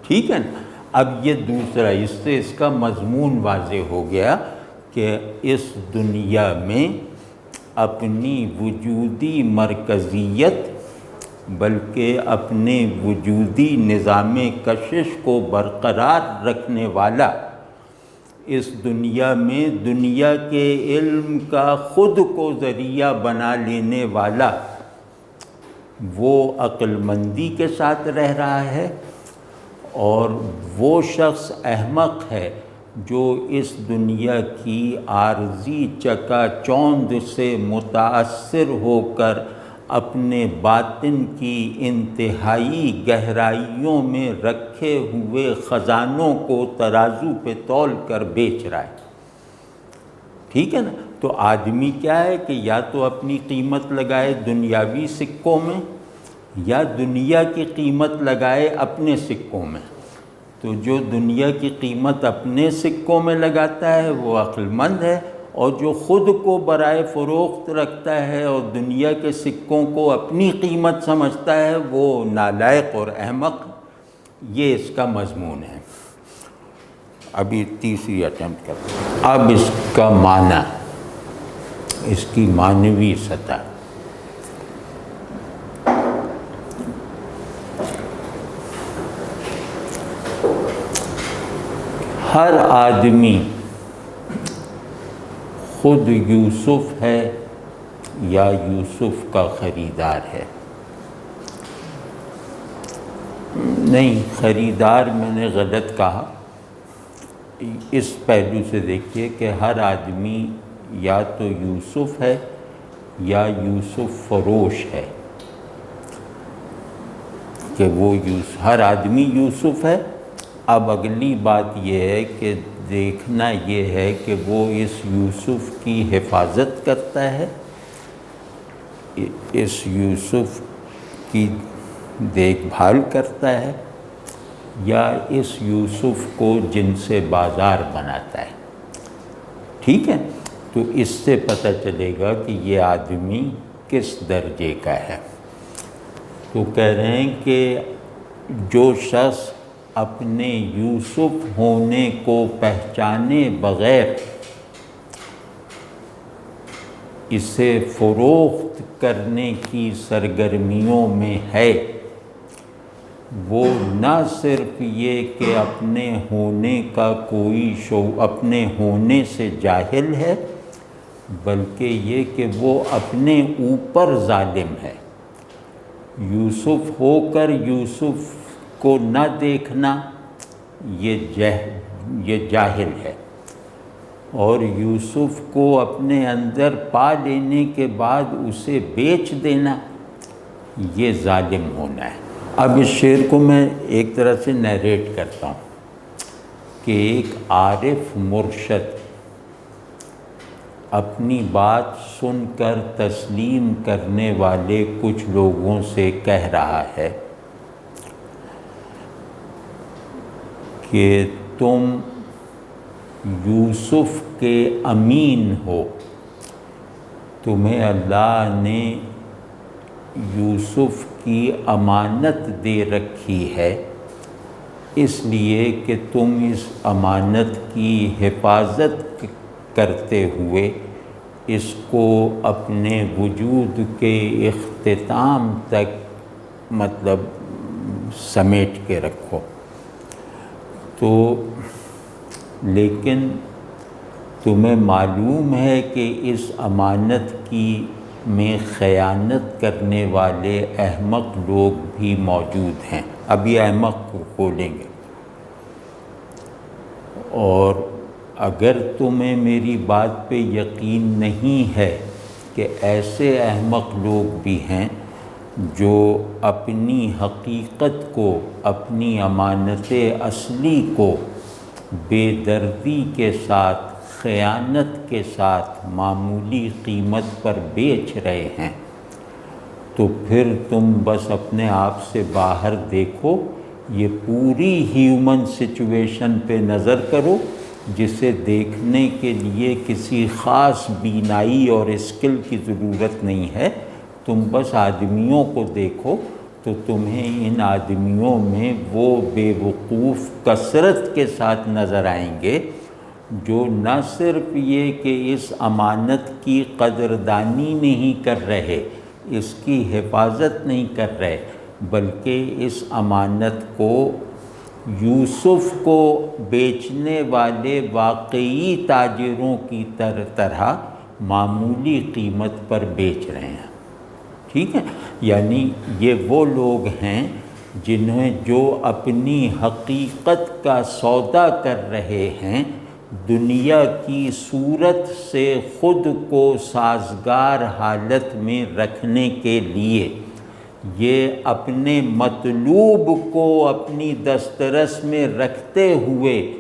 ٹھیک ہے نا. اب یہ دوسرا، اس سے اس کا مضمون واضح ہو گیا کہ اس دنیا میں اپنی وجودی مرکزیت بلکہ اپنے وجودی نظام کشش کو برقرار رکھنے والا، اس دنیا میں دنیا کے علم کا خود کو ذریعہ بنا لینے والا وہ عقل مندی کے ساتھ رہ رہا ہے، اور وہ شخص احمق ہے جو اس دنیا کی عارضی چکا چوند سے متاثر ہو کر اپنے باطن کی انتہائی گہرائیوں میں رکھے ہوئے خزانوں کو ترازو پہ تول کر بیچ رہا ہے. ٹھیک ہے نا. تو آدمی کیا ہے کہ یا تو اپنی قیمت لگائے دنیاوی سکوں میں یا دنیا کی قیمت لگائے اپنے سکوں میں. تو جو دنیا کی قیمت اپنے سکوں میں لگاتا ہے وہ عقل مند ہے، اور جو خود کو برائے فروخت رکھتا ہے اور دنیا کے سکوں کو اپنی قیمت سمجھتا ہے وہ نالائق اور احمق. یہ اس کا مضمون ہے. ابھی تیسری اٹیمپٹ کرتے ہیں. اب اس کا معنی، اس کی معنوی سطح. ہر آدمی خود یوسف ہے یا یوسف کا خریدار ہے؟ نہیں، خریدار میں نے غلط کہا. اس پہلو سے دیکھیے کہ ہر آدمی یا تو یوسف ہے یا یوسف فروش ہے، کہ وہ ہر آدمی یوسف ہے. اب اگلی بات یہ ہے کہ دیکھنا یہ ہے کہ وہ اس یوسف کی حفاظت کرتا ہے، اس یوسف کی دیکھ بھال کرتا ہے، یا اس یوسف کو جن سے بازار بناتا ہے. ٹھیک ہے. تو اس سے پتہ چلے گا کہ یہ آدمی کس درجے کا ہے. تو کہہ رہے ہیں کہ جو شخص اپنے یوسف ہونے کو پہچانے بغیر اسے فروخت کرنے کی سرگرمیوں میں ہے، وہ نہ صرف یہ کہ اپنے ہونے کا کوئی اپنے ہونے سے جاہل ہے، بلکہ یہ کہ وہ اپنے اوپر ظالم ہے. یوسف ہو کر یوسف کو نہ دیکھنا یہ جاہل ہے، اور یوسف کو اپنے اندر پا لینے کے بعد اسے بیچ دینا یہ ظالم ہونا ہے. اب اس شعر کو میں ایک طرح سے نیریٹ کرتا ہوں کہ ایک عارف مرشد اپنی بات سن کر تسلیم کرنے والے کچھ لوگوں سے کہہ رہا ہے کہ تم یوسف کے امین ہو، تمہیں اللہ نے یوسف کی امانت دے رکھی ہے، اس لیے کہ تم اس امانت کی حفاظت کرتے ہوئے اس کو اپنے وجود کے اختتام تک سمیٹ کے رکھو. تو لیکن تمہیں معلوم ہے کہ اس امانت کی میں خیانت کرنے والے احمق لوگ بھی موجود ہیں. اب یہ احمق کو کھولیں گے. اور اگر تمہیں میری بات پہ یقین نہیں ہے کہ ایسے احمق لوگ بھی ہیں جو اپنی حقیقت کو، اپنی امانت اصلی کو بے دردی کے ساتھ، خیانت کے ساتھ معمولی قیمت پر بیچ رہے ہیں، تو پھر تم بس اپنے آپ سے باہر دیکھو، یہ پوری ہیومن سچویشن پہ نظر کرو، جسے دیکھنے کے لیے کسی خاص بینائی اور اسکل کی ضرورت نہیں ہے۔ تم بس آدمیوں کو دیکھو تو تمہیں ان آدمیوں میں وہ بے وقوف کثرت کے ساتھ نظر آئیں گے جو نہ صرف یہ کہ اس امانت کی قدردانی نہیں کر رہے، اس کی حفاظت نہیں کر رہے، بلکہ اس امانت کو یوسف کو بیچنے والے واقعی تاجروں کی طرح معمولی قیمت پر بیچ رہے ہیں۔ ٹھیک ہے، یعنی یہ وہ لوگ ہیں جنہیں جو اپنی حقیقت کا سودا کر رہے ہیں، دنیا کی صورت سے خود کو سازگار حالت میں رکھنے کے لیے، یہ اپنے مطلوب کو اپنی دسترس میں رکھتے ہوئے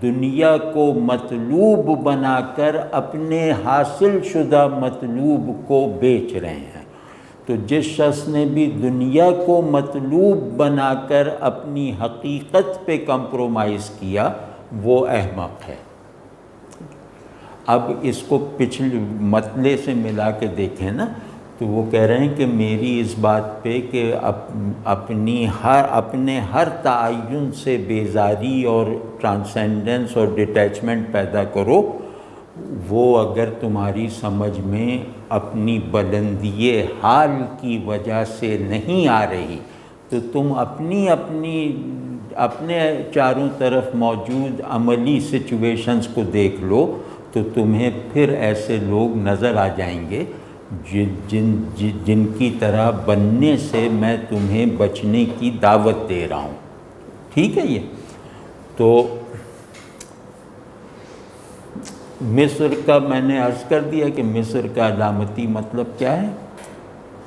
دنیا کو مطلوب بنا کر اپنے حاصل شدہ مطلوب کو بیچ رہے ہیں۔ تو جس شخص نے بھی دنیا کو مطلوب بنا کر اپنی حقیقت پہ کمپرومائز کیا، وہ احمق ہے۔ اب اس کو پچھلے مطلع سے ملا کے دیکھیں نا، تو وہ کہہ رہے ہیں کہ میری اس بات پہ کہ اپنے ہر تعین سے بیزاری اور ٹرانسینڈنس اور ڈیٹیچمنٹ پیدا کرو، وہ اگر تمہاری سمجھ میں اپنی بلندی حال کی وجہ سے نہیں آ رہی، تو تم اپنے چاروں طرف موجود عملی سچویشنز کو دیکھ لو، تو تمہیں پھر ایسے لوگ نظر آ جائیں گے جن کی طرح بننے سے میں تمہیں بچنے کی دعوت دے رہا ہوں۔ ٹھیک ہے، یہ تو مصر کا میں نے عرض کر دیا کہ مصر کا علامتی مطلب کیا ہے؟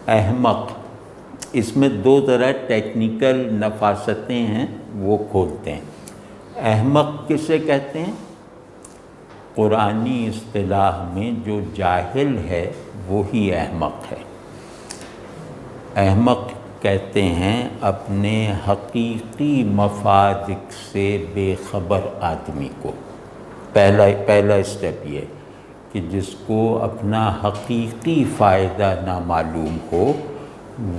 احمق۔ اس میں دو طرح ٹیکنیکل نفاستیں ہیں، وہ کھولتے ہیں۔ احمق کسے کہتے ہیں؟ قرآنی اصطلاح میں جو جاہل ہے وہی احمق ہے۔ احمق کہتے ہیں اپنے حقیقی مفاد سے بے خبر آدمی کو۔ پہلا اسٹیپ یہ کہ جس کو اپنا حقیقی فائدہ نہ معلوم ہو،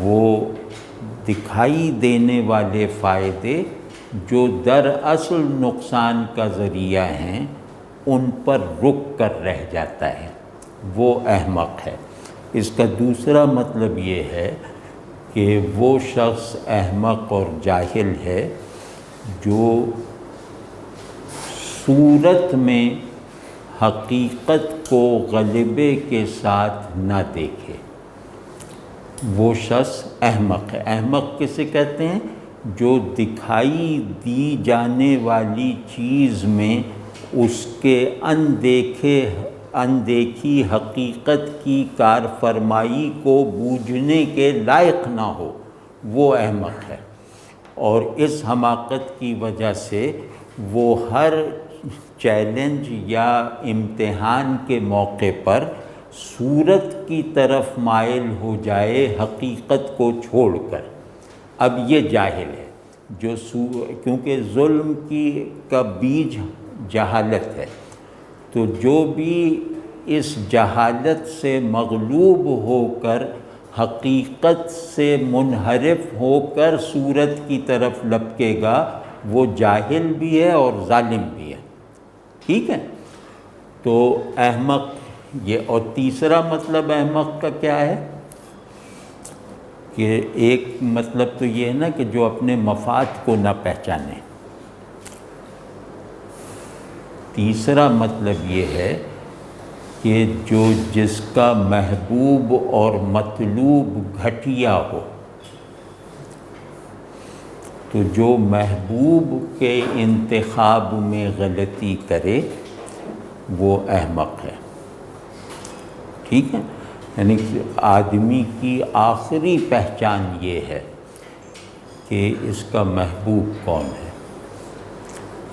وہ دکھائی دینے والے فائدے جو دراصل نقصان کا ذریعہ ہیں ان پر رک کر رہ جاتا ہے، وہ احمق ہے۔ اس کا دوسرا مطلب یہ ہے کہ وہ شخص احمق اور جاہل ہے جو صورت میں حقیقت کو غلبے کے ساتھ نہ دیکھے، وہ شخص احمق ہے۔ احمق کسے کہتے ہیں؟ جو دکھائی دی جانے والی چیز میں اس کے اندیکھی حقیقت کی کارفرمائی کو بوجھنے کے لائق نہ ہو، وہ احمق ہے۔ اور اس حماقت کی وجہ سے وہ ہر چیلنج یا امتحان کے موقع پر صورت کی طرف مائل ہو جائے حقیقت کو چھوڑ کر۔ اب یہ جاہل ہے، کیونکہ ظلم کا بیج جہالت ہے، تو جو بھی اس جہالت سے مغلوب ہو کر حقیقت سے منحرف ہو کر صورت کی طرف لپکے گا، وہ جاہل بھی ہے اور ظالم بھی ہے۔ ٹھیک ہے، تو احمق یہ۔ اور تیسرا مطلب احمق کا کیا ہے؟ کہ ایک مطلب تو یہ ہے نا کہ جو اپنے مفاد کو نہ پہچانے۔ تیسرا مطلب یہ ہے کہ جس کا محبوب اور مطلوب گھٹیا ہو، تو جو محبوب کے انتخاب میں غلطی کرے وہ احمق ہے۔ ٹھیک ہے، یعنی آدمی کی آخری پہچان یہ ہے کہ اس کا محبوب کون ہے۔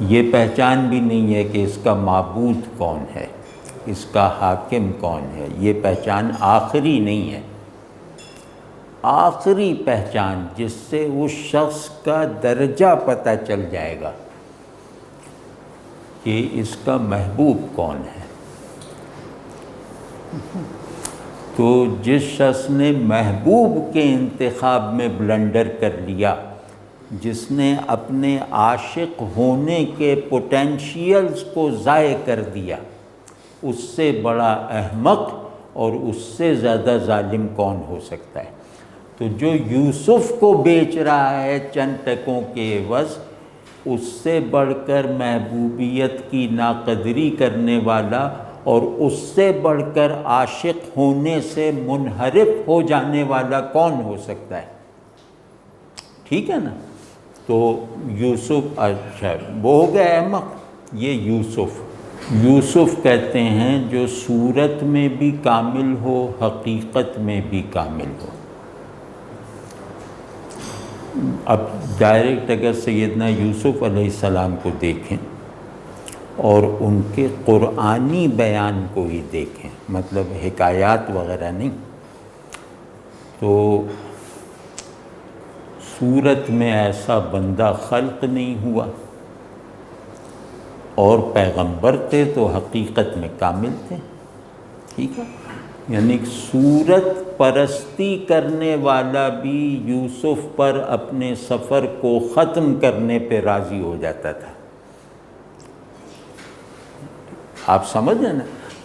یہ پہچان بھی نہیں ہے کہ اس کا معبود کون ہے، اس کا حاکم کون ہے. یہ پہچان آخری نہیں ہے. آخری پہچان جس سے اس شخص کا درجہ پتہ چل جائے گا کہ اس کا محبوب کون ہے. تو جس شخص نے محبوب کے انتخاب میں بلنڈر کر لیا، جس نے اپنے عاشق ہونے کے پوٹینشیلز کو ضائع کر دیا، اس سے بڑا احمق اور اس سے زیادہ ظالم کون ہو سکتا ہے. تو جو یوسف کو بیچ رہا ہے چند ٹکوں کے عوض، اس سے بڑھ کر محبوبیت کی ناقدری کرنے والا اور اس سے بڑھ کر عاشق ہونے سے منحرف ہو جانے والا کون ہو سکتا ہے. ٹھیک ہے نا. تو یوسف، اچھا وہ ہو گیا احمق. یہ یوسف کہتے ہیں جو صورت میں بھی کامل ہو، حقیقت میں بھی کامل ہو. اب ڈائریکٹ اگر سیدنا یوسف علیہ السلام کو دیکھیں اور ان کے قرآنی بیان کو ہی دیکھیں، مطلب حکایات وغیرہ نہیں، تو صورت میں ایسا بندہ خلق نہیں ہوا، اور پیغمبر تھے تو حقیقت میں کامل تھے. ٹھیک ہے. یعنی صورت پرستی کرنے والا بھی یوسف پر اپنے سفر کو ختم کرنے پہ راضی ہو جاتا تھا. آپ سمجھ رہے نا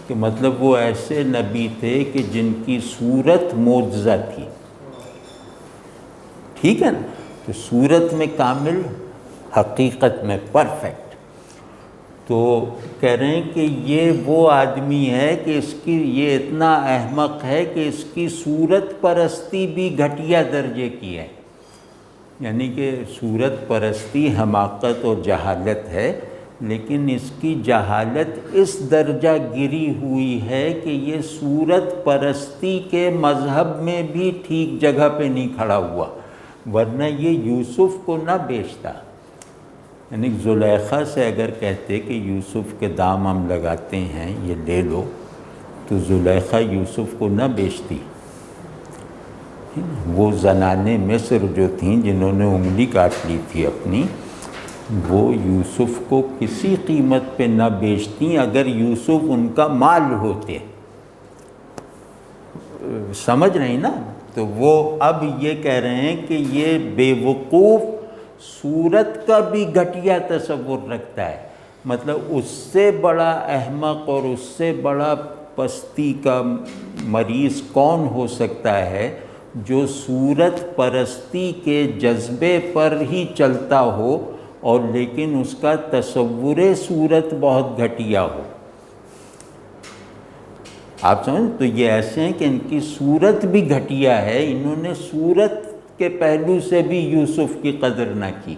کہ مطلب وہ ایسے نبی تھے کہ جن کی صورت معجزہ تھی. ٹھیک ہے نا. تو صورت میں کامل، حقیقت میں پرفیکٹ. تو کہہ رہے ہیں کہ یہ وہ آدمی ہے کہ اس کی یہ اتنا احمق ہے کہ اس کی صورت پرستی بھی گھٹیا درجے کی ہے. یعنی کہ صورت پرستی حماقت اور جہالت ہے، لیکن اس کی جہالت اس درجہ گری ہوئی ہے کہ یہ صورت پرستی کے مذہب میں بھی ٹھیک جگہ پہ نہیں کھڑا ہوا، ورنہ یہ یوسف کو نہ بیچتا. یعنی زلیخا سے اگر کہتے کہ یوسف کے دام ہم لگاتے ہیں، یہ لے لو، تو زلیخا یوسف کو نہ بیچتی. وہ زنانِ مصر جو تھیں جنہوں نے انگلی کاٹ لی تھی اپنی، وہ یوسف کو کسی قیمت پہ نہ بیچتی اگر یوسف ان کا مال ہوتے. سمجھ رہی نا. تو وہ اب یہ کہہ رہے ہیں کہ یہ بے وقوف صورت کا بھی گھٹیا تصور رکھتا ہے. مطلب اس سے بڑا احمق اور اس سے بڑا پستی کا مریض کون ہو سکتا ہے جو صورت پرستی کے جذبے پر ہی چلتا ہو اور لیکن اس کا تصور صورت بہت گھٹیا ہو. آپ سمجھ. تو یہ ایسے ہیں کہ ان کی صورت بھی گھٹیا ہے، انہوں نے صورت کے پہلو سے بھی یوسف کی قدر نہ کی.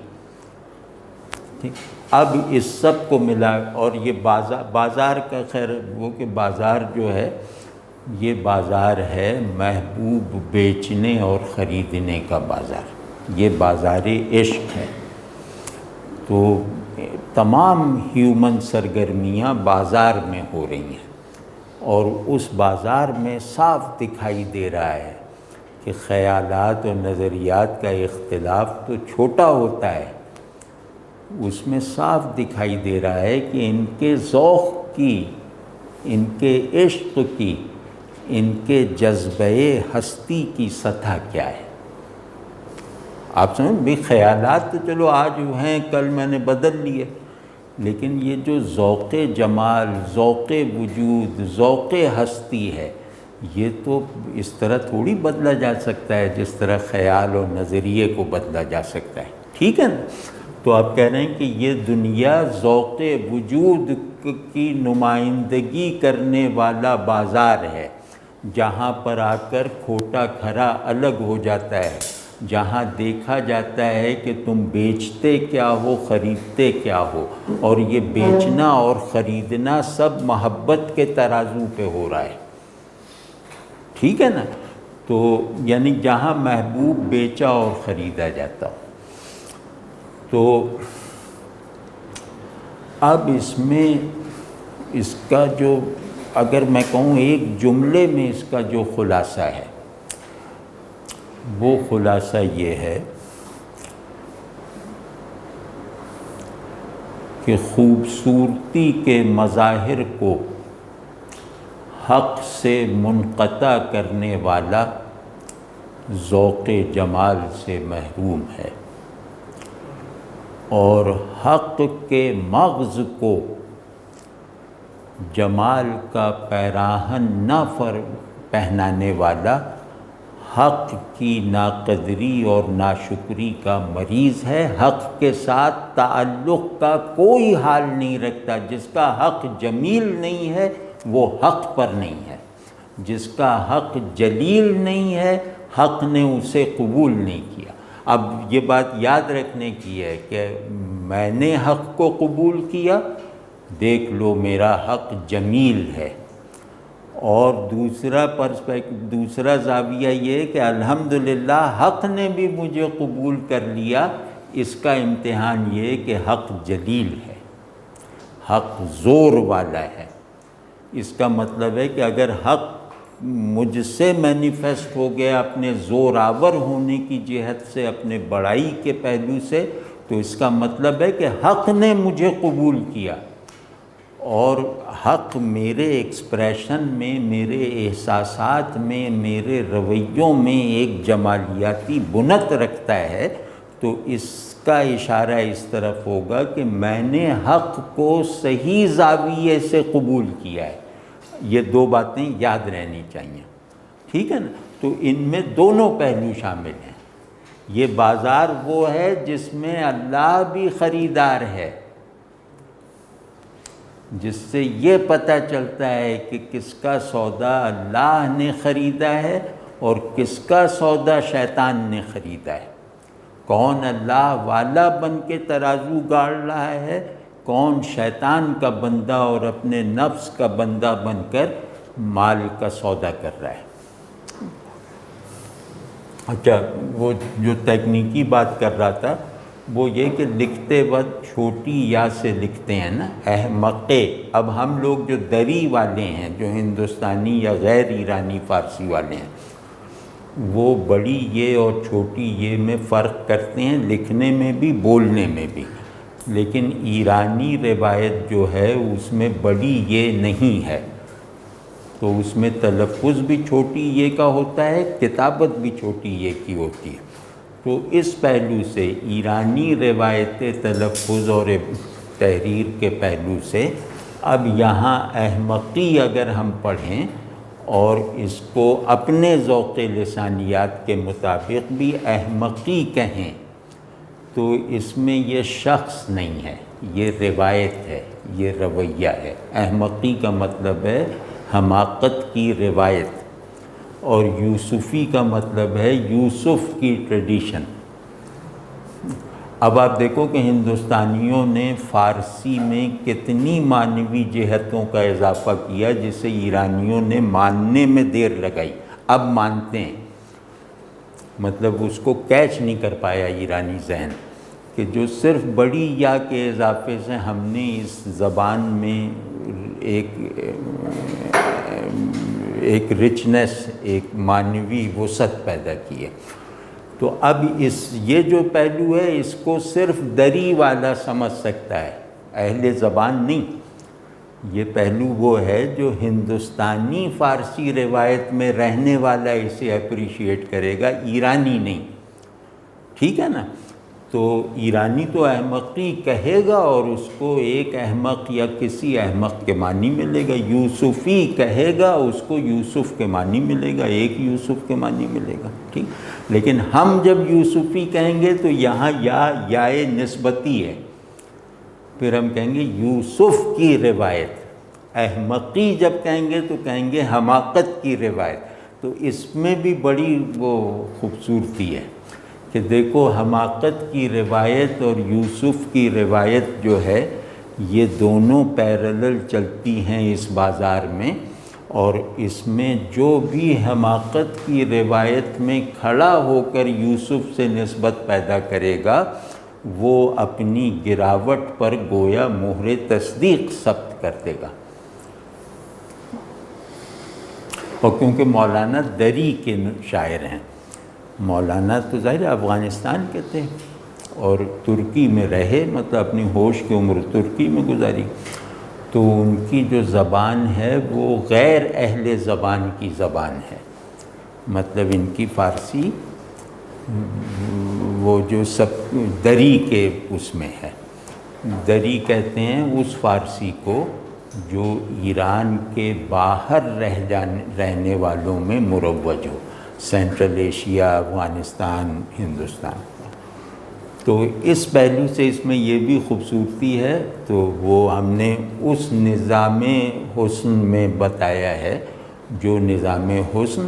ٹھیک. اب اس سب کو ملا، اور یہ بازار کا خیر وہ کہ بازار جو ہے یہ بازار ہے محبوب بیچنے اور خریدنے کا بازار. یہ بازار عشق ہے. تو تمام ہیومن سرگرمیاں بازار میں ہو رہی ہیں، اور اس بازار میں صاف دکھائی دے رہا ہے کہ خیالات اور نظریات کا اختلاف تو چھوٹا ہوتا ہے، اس میں صاف دکھائی دے رہا ہے کہ ان کے ذوق کی، ان کے عشق کی، ان کے جذبہ ہستی کی سطح کیا ہے. آپ سمجھ بھی. خیالات تو چلو آج ہیں کل میں نے بدل لیے، لیکن یہ جو ذوق جمال، ذوق وجود، ذوق ہستی ہے، یہ تو اس طرح تھوڑی بدلا جا سکتا ہے جس طرح خیال اور نظریے کو بدلا جا سکتا ہے. ٹھیک ہے نا. تو آپ کہہ رہے ہیں کہ یہ دنیا ذوق وجود کی نمائندگی کرنے والا بازار ہے، جہاں پر آ کر کھوٹا کھرا الگ ہو جاتا ہے، جہاں دیکھا جاتا ہے کہ تم بیچتے کیا ہو، خریدتے کیا ہو، اور یہ بیچنا اور خریدنا سب محبت کے ترازو پہ ہو رہا ہے. ٹھیک ہے نا. تو یعنی جہاں محبوب بیچا اور خریدا جاتا ہو. تو اب اس میں اس کا جو اگر میں کہوں ایک جملے میں اس کا جو خلاصہ ہے وہ خلاصہ یہ ہے کہ خوبصورتی کے مظاہر کو حق سے منقطع کرنے والا ذوق جمال سے محروم ہے، اور حق کے مغز کو جمال کا پیراہن نہ پہنانے والا حق کی ناقدری اور ناشکری کا مریض ہے، حق کے ساتھ تعلق کا کوئی حال نہیں رکھتا۔ جس کا حق جمیل نہیں ہے وہ حق پر نہیں ہے، جس کا حق جلیل نہیں ہے حق نے اسے قبول نہیں کیا۔ اب یہ بات یاد رکھنے کی ہے کہ میں نے حق کو قبول کیا، دیکھ لو میرا حق جمیل ہے، اور دوسرا زاویہ یہ کہ الحمدللہ حق نے بھی مجھے قبول کر لیا، اس کا امتحان یہ کہ حق جلیل ہے، حق زور والا ہے۔ اس کا مطلب ہے کہ اگر حق مجھ سے مینیفیسٹ ہو گیا اپنے زور آور ہونے کی جہت سے، اپنے بڑائی کے پہلو سے، تو اس کا مطلب ہے کہ حق نے مجھے قبول کیا، اور حق میرے ایکسپریشن میں، میرے احساسات میں، میرے رویوں میں ایک جمالیاتی بنت رکھتا ہے، تو اس کا اشارہ اس طرف ہوگا کہ میں نے حق کو صحیح زاویے سے قبول کیا ہے۔ یہ دو باتیں یاد رہنی چاہیے، ٹھیک ہے نا؟ تو ان میں دونوں پہلو شامل ہیں۔ یہ بازار وہ ہے جس میں اللہ بھی خریدار ہے، جس سے یہ پتہ چلتا ہے کہ کس کا سودا اللہ نے خریدا ہے اور کس کا سودا شیطان نے خریدا ہے، کون اللہ والا بن کے ترازو گاڑ رہا ہے، کون شیطان کا بندہ اور اپنے نفس کا بندہ بن کر مال کا سودا کر رہا ہے۔ اچھا، وہ جو تکنیکی بات کر رہا تھا وہ یہ کہ لکھتے وقت چھوٹی یا سے لکھتے ہیں نا، احمقے۔ اب ہم لوگ جو دری والے ہیں، جو ہندوستانی یا غیر ایرانی فارسی والے ہیں، وہ بڑی یہ اور چھوٹی یہ میں فرق کرتے ہیں، لکھنے میں بھی بولنے میں بھی، لیکن ایرانی روایت جو ہے اس میں بڑی یہ نہیں ہے، تو اس میں تلفظ بھی چھوٹی یہ کا ہوتا ہے، کتابت بھی چھوٹی یہ کی ہوتی ہے۔ تو اس پہلو سے ایرانی روایت تلفظ اور تحریر کے پہلو سے اب یہاں احمقی اگر ہم پڑھیں اور اس کو اپنے ذوق لسانیات کے مطابق بھی احمقی کہیں، تو اس میں یہ شخص نہیں ہے، یہ روایت ہے، یہ رویہ ہے۔ احمقی کا مطلب ہے حماقت کی روایت، اور یوسفی کا مطلب ہے یوسف کی ٹریڈیشن۔ اب آپ دیکھو کہ ہندوستانیوں نے فارسی میں کتنی معنوی جہتوں کا اضافہ کیا جسے ایرانیوں نے ماننے میں دیر لگائی، اب مانتے ہیں، مطلب اس کو کیچ نہیں کر پایا ایرانی ذہن، کہ جو صرف بڑی یا کے اضافے سے ہم نے اس زبان میں ایک رچنس، ایک معنوی وسعت پیدا کی ہے۔ تو اب یہ جو پہلو ہے اس کو صرف دری والا سمجھ سکتا ہے، اہل زبان نہیں۔ یہ پہلو وہ ہے جو ہندوستانی فارسی روایت میں رہنے والا اسے اپریشیٹ کرے گا، ایرانی نہیں، ٹھیک ہے نا؟ تو ایرانی تو احمقی کہے گا اور اس کو ایک احمق یا کسی احمق کے معنی ملے گا، یوسفی کہے گا اس کو یوسف کے معنی ملے گا، ایک یوسف کے معنی ملے گا، ٹھیک۔ لیکن ہم جب یوسفی کہیں گے تو یہاں یا نسبتی ہے، پھر ہم کہیں گے یوسف کی روایت۔ احمقی جب کہیں گے تو کہیں گے حماقت کی روایت۔ تو اس میں بھی بڑی وہ خوبصورتی ہے کہ دیکھو حماقت کی روایت اور یوسف کی روایت جو ہے یہ دونوں پیرلل چلتی ہیں اس بازار میں، اور اس میں جو بھی حماقت کی روایت میں کھڑا ہو کر یوسف سے نسبت پیدا کرے گا وہ اپنی گراوٹ پر گویا مہر تصدیق ثبت کر دے گا۔ اور کیونکہ مولانا دری کے شاعر ہیں، مولانا تو ظاہر افغانستان کے تھے اور ترکی میں رہے، مطلب اپنی ہوش کی عمر ترکی میں گزاری، تو ان کی جو زبان ہے وہ غیر اہل زبان کی زبان ہے، مطلب ان کی فارسی وہ جو سب دری کے اس میں ہے، دری کہتے ہیں اس فارسی کو جو ایران کے باہر رہنے والوں میں مروج ہو، سینٹرل ایشیا، افغانستان، ہندوستان۔ تو اس پہلو سے اس میں یہ بھی خوبصورتی ہے، تو وہ ہم نے اس نظام حسن میں بتایا ہے جو نظام حسن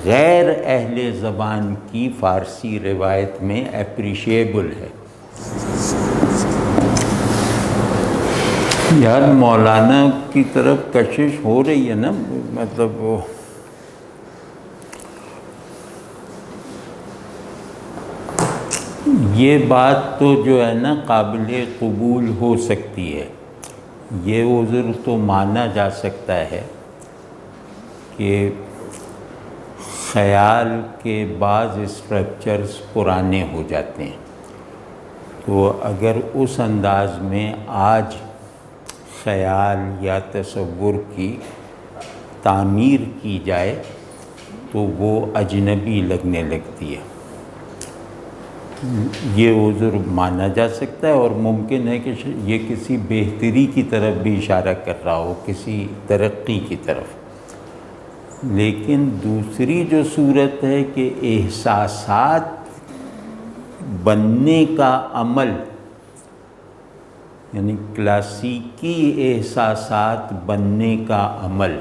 غیر اہل زبان کی فارسی روایت میں اپریشیبل ہے۔ یار مولانا کی طرف کشش ہو رہی ہے نا، مطلب وہ یہ بات تو جو ہے نا قابل قبول ہو سکتی ہے، یہ عذر تو مانا جا سکتا ہے کہ خیال کے بعض اسٹرکچرز پرانے ہو جاتے ہیں، تو اگر اس انداز میں آج خیال یا تصور کی تعمیر کی جائے تو وہ اجنبی لگنے لگتی ہے، یہ عذر مانا جا سکتا ہے، اور ممکن ہے کہ یہ کسی بہتری کی طرف بھی اشارہ کر رہا ہو، کسی ترقی کی طرف۔ لیکن دوسری جو صورت ہے کہ احساسات بننے کا عمل، یعنی کلاسیکی احساسات بننے کا عمل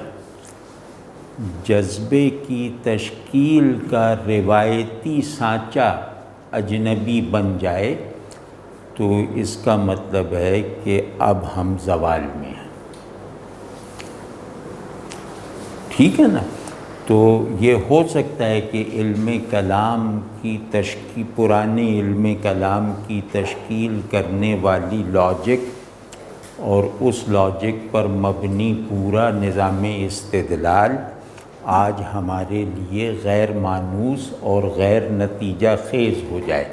جذبے کی تشکیل کا روایتی سانچہ اجنبی بن جائے، تو اس کا مطلب ہے کہ اب ہم زوال میں ہیں، ٹھیک ہے نا؟ تو یہ ہو سکتا ہے کہ علم کلام کی پرانے علم کلام کی تشکیل کرنے والی لاجک اور اس لاجک پر مبنی پورا نظام استدلال آج ہمارے لیے غیر مانوس اور غیر نتیجہ خیز ہو جائے،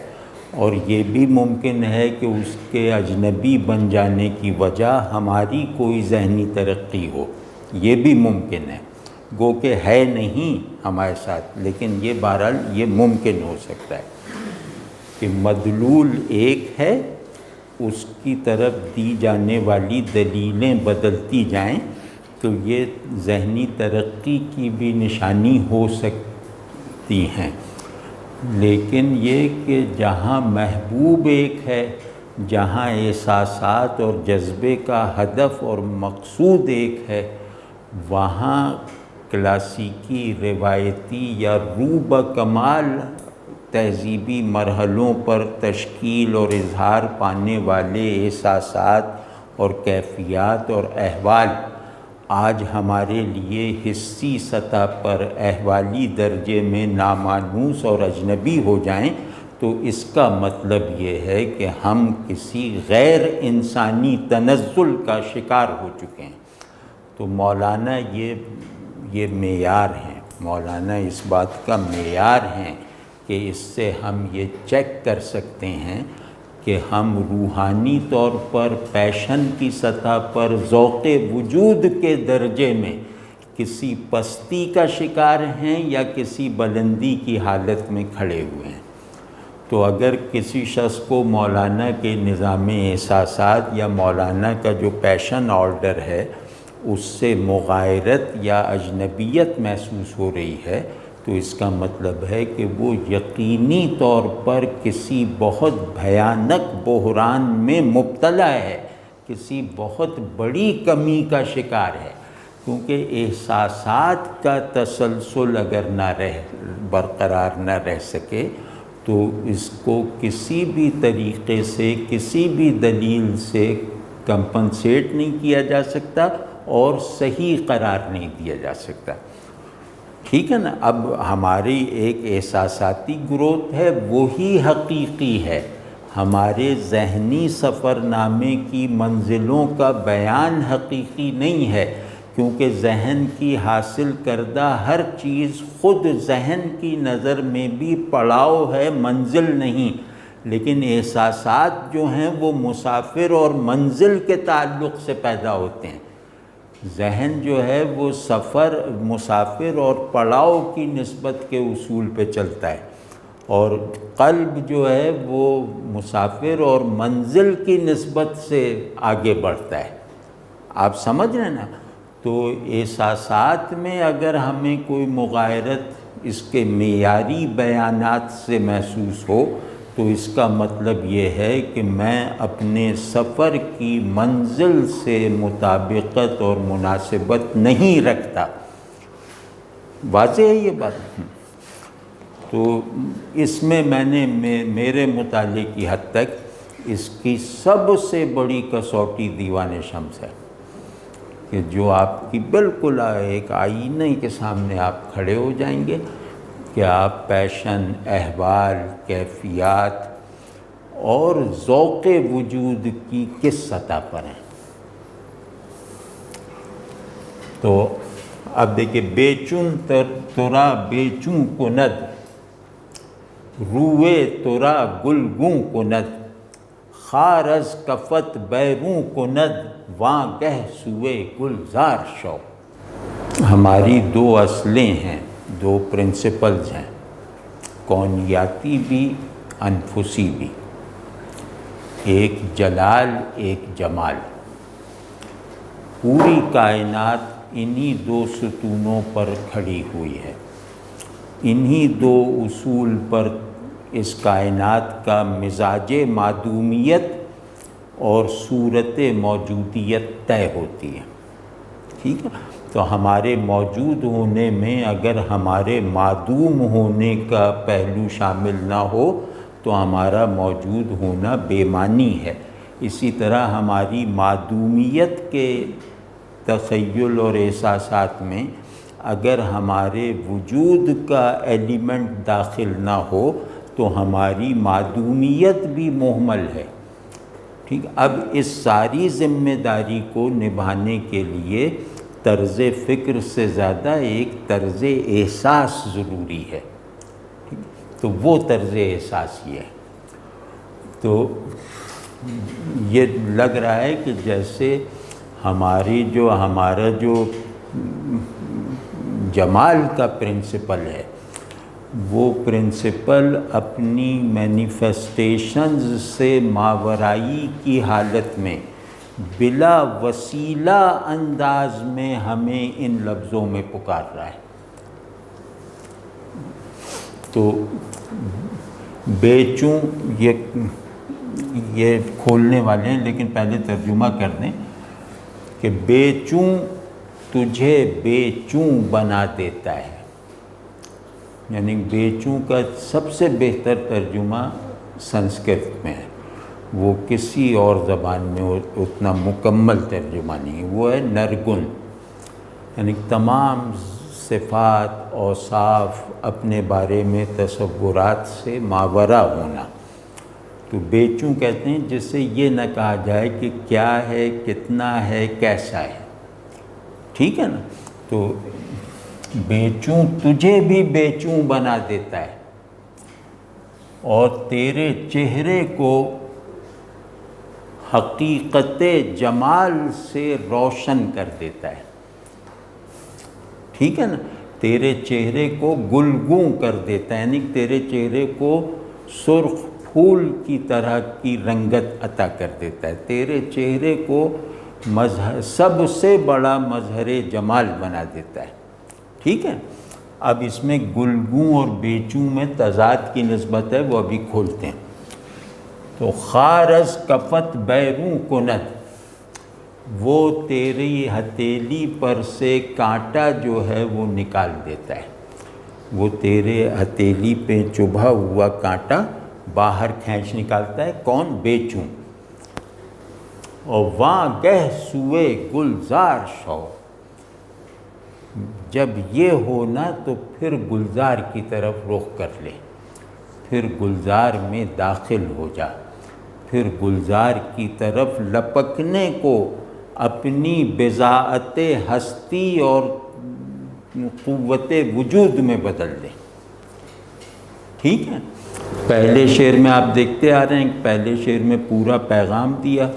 اور یہ بھی ممکن ہے کہ اس کے اجنبی بن جانے کی وجہ ہماری کوئی ذہنی ترقی ہو، یہ بھی ممکن ہے، گو کہ ہے نہیں ہمارے ساتھ، لیکن یہ بہرحال یہ ممکن ہو سکتا ہے کہ مدلول ایک ہے، اس کی طرف دی جانے والی دلیلیں بدلتی جائیں، تو یہ ذہنی ترقی کی بھی نشانی ہو سکتی ہیں۔ لیکن یہ کہ جہاں محبوب ایک ہے، جہاں احساسات اور جذبے کا ہدف اور مقصود ایک ہے، وہاں کلاسیکی روایتی یا روبہ کمال تہذیبی مرحلوں پر تشکیل اور اظہار پانے والے احساسات اور کیفیات اور احوال آج ہمارے لیے حسی سطح پر احوالی درجے میں نامانوس اور اجنبی ہو جائیں، تو اس کا مطلب یہ ہے کہ ہم کسی غیر انسانی تنزل کا شکار ہو چکے ہیں۔ تو مولانا یہ معیار ہیں، مولانا اس بات کا معیار ہیں کہ اس سے ہم یہ چیک کر سکتے ہیں کہ ہم روحانی طور پر پیشن کی سطح پر ذوق وجود کے درجے میں کسی پستی کا شکار ہیں یا کسی بلندی کی حالت میں کھڑے ہوئے ہیں۔ تو اگر کسی شخص کو مولانا کے نظام احساسات یا مولانا کا جو پیشن آرڈر ہے اس سے مغایرت یا اجنبیت محسوس ہو رہی ہے، تو اس کا مطلب ہے کہ وہ یقینی طور پر کسی بہت بھیانک بحران میں مبتلا ہے، کسی بہت بڑی کمی کا شکار ہے، کیونکہ احساسات کا تسلسل اگر برقرار نہ رہ سکے تو اس کو کسی بھی طریقے سے کسی بھی دلیل سے کمپنسیٹ نہیں کیا جا سکتا اور صحیح قرار نہیں دیا جا سکتا، ٹھیک ہے نا؟ اب ہماری ایک احساساتی گروتھ ہے، وہی حقیقی ہے، ہمارے ذہنی سفر نامے کی منزلوں کا بیان حقیقی نہیں ہے، کیونکہ ذہن کی حاصل کردہ ہر چیز خود ذہن کی نظر میں بھی پڑاؤ ہے، منزل نہیں، لیکن احساسات جو ہیں وہ مسافر اور منزل کے تعلق سے پیدا ہوتے ہیں۔ ذہن جو ہے وہ سفر، مسافر اور پڑاؤ کی نسبت کے اصول پہ چلتا ہے، اور قلب جو ہے وہ مسافر اور منزل کی نسبت سے آگے بڑھتا ہے۔ آپ سمجھ رہے ہیں نا؟ تو احساسات میں اگر ہمیں کوئی مغایرت اس کے معیاری بیانات سے محسوس ہو تو اس کا مطلب یہ ہے کہ میں اپنے سفر کی منزل سے مطابقت اور مناسبت نہیں رکھتا۔ واضح ہے یہ بات؟ تو اس میں نے میرے مطالعے کی حد تک اس کی سب سے بڑی کسوٹی دیوان شمس ہے، کہ جو آپ کی بالکل ایک آئینے کے سامنے آپ کھڑے ہو جائیں گے کہ آپ پیشن، احوال، کیفیات اور ذوق وجود کی کس سطح پر ہیں۔ تو اب دیکھیں، بے چون ترا بے چون کند، روئے ترا گلگوں کند، خار از کفت بیروں کند، واں گہ سوئے گلزار شو۔ ہماری دو اصلیں ہیں، دو پرنسپلز ہیں، کونیاتی بھی، انفسی بھی، ایک جلال ایک جمال۔ پوری کائنات انہی دو ستونوں پر کھڑی ہوئی ہے، انہی دو اصول پر اس کائنات کا مزاج معدومیت اور صورت موجودیت طے ہوتی ہے۔ ٹھیک ہے؟ تو ہمارے موجود ہونے میں اگر ہمارے معدوم ہونے کا پہلو شامل نہ ہو تو ہمارا موجود ہونا بے معنی ہے۔ اسی طرح ہماری معدومیت کے تخیل اور احساسات میں اگر ہمارے وجود کا ایلیمنٹ داخل نہ ہو تو ہماری معدومیت بھی مہمل ہے۔ ٹھیک، اب اس ساری ذمہ داری کو نبھانے کے لیے طرز فکر سے زیادہ ایک طرز احساس ضروری ہے۔ تو وہ طرز احساس یہ ہے۔ تو یہ لگ رہا ہے کہ جیسے ہمارا جو جمال کا پرنسپل ہے، وہ پرنسپل اپنی مینیفیسٹیشنز سے ماورائی کی حالت میں بلا وسیلہ انداز میں ہمیں ان لفظوں میں پکار رہا ہے۔ تو بیچوں یہ کھولنے والے ہیں، لیکن پہلے ترجمہ کر دیں کہ بیچوں تجھے بیچوں بنا دیتا ہے، یعنی بیچوں کا سب سے بہتر ترجمہ سنسکرت میں ہے، وہ کسی اور زبان میں اتنا مکمل ترجمہ نہیں، وہ ہے نرگن، یعنی تمام صفات، اوصاف، اپنے بارے میں تصورات سے ماورا ہونا۔ تو بیچوں کہتے ہیں جس سے یہ نہ کہا جائے کہ کیا ہے، کتنا ہے، کیسا ہے۔ ٹھیک ہے نا؟ تو بیچوں تجھے بھی بیچوں بنا دیتا ہے، اور تیرے چہرے کو حقیقت جمال سے روشن کر دیتا ہے۔ ٹھیک ہے نا؟ تیرے چہرے کو گلگوں کر دیتا ہے، یعنی تیرے چہرے کو سرخ پھول کی طرح کی رنگت عطا کر دیتا ہے، تیرے چہرے کو سب سے بڑا مظہر جمال بنا دیتا ہے۔ ٹھیک ہے؟ اب اس میں گلگوں اور بیچوں میں تضاد کی نسبت ہے، وہ ابھی کھولتے ہیں۔ تو خار از کفت بیروں کند، وہ تیری ہتھیلی پر سے کانٹا جو ہے وہ نکال دیتا ہے، وہ تیرے ہتھیلی پہ چبھا ہوا کانٹا باہر کھینچ نکالتا ہے۔ کون؟ بیچوں۔ اور واں گہ سوئے گلزار شو، جب یہ ہونا تو پھر گلزار کی طرف رخ کر لے، پھر گلزار میں داخل ہو جا۔ پھر گلزار کی طرف لپکنے کو اپنی بضاعت ہستی اور قوت وجود میں بدل دیں۔ ٹھیک ہے، پہلے شعر میں آپ دیکھتے آ رہے ہیں کہ پہلے شعر میں پورا پیغام دیا،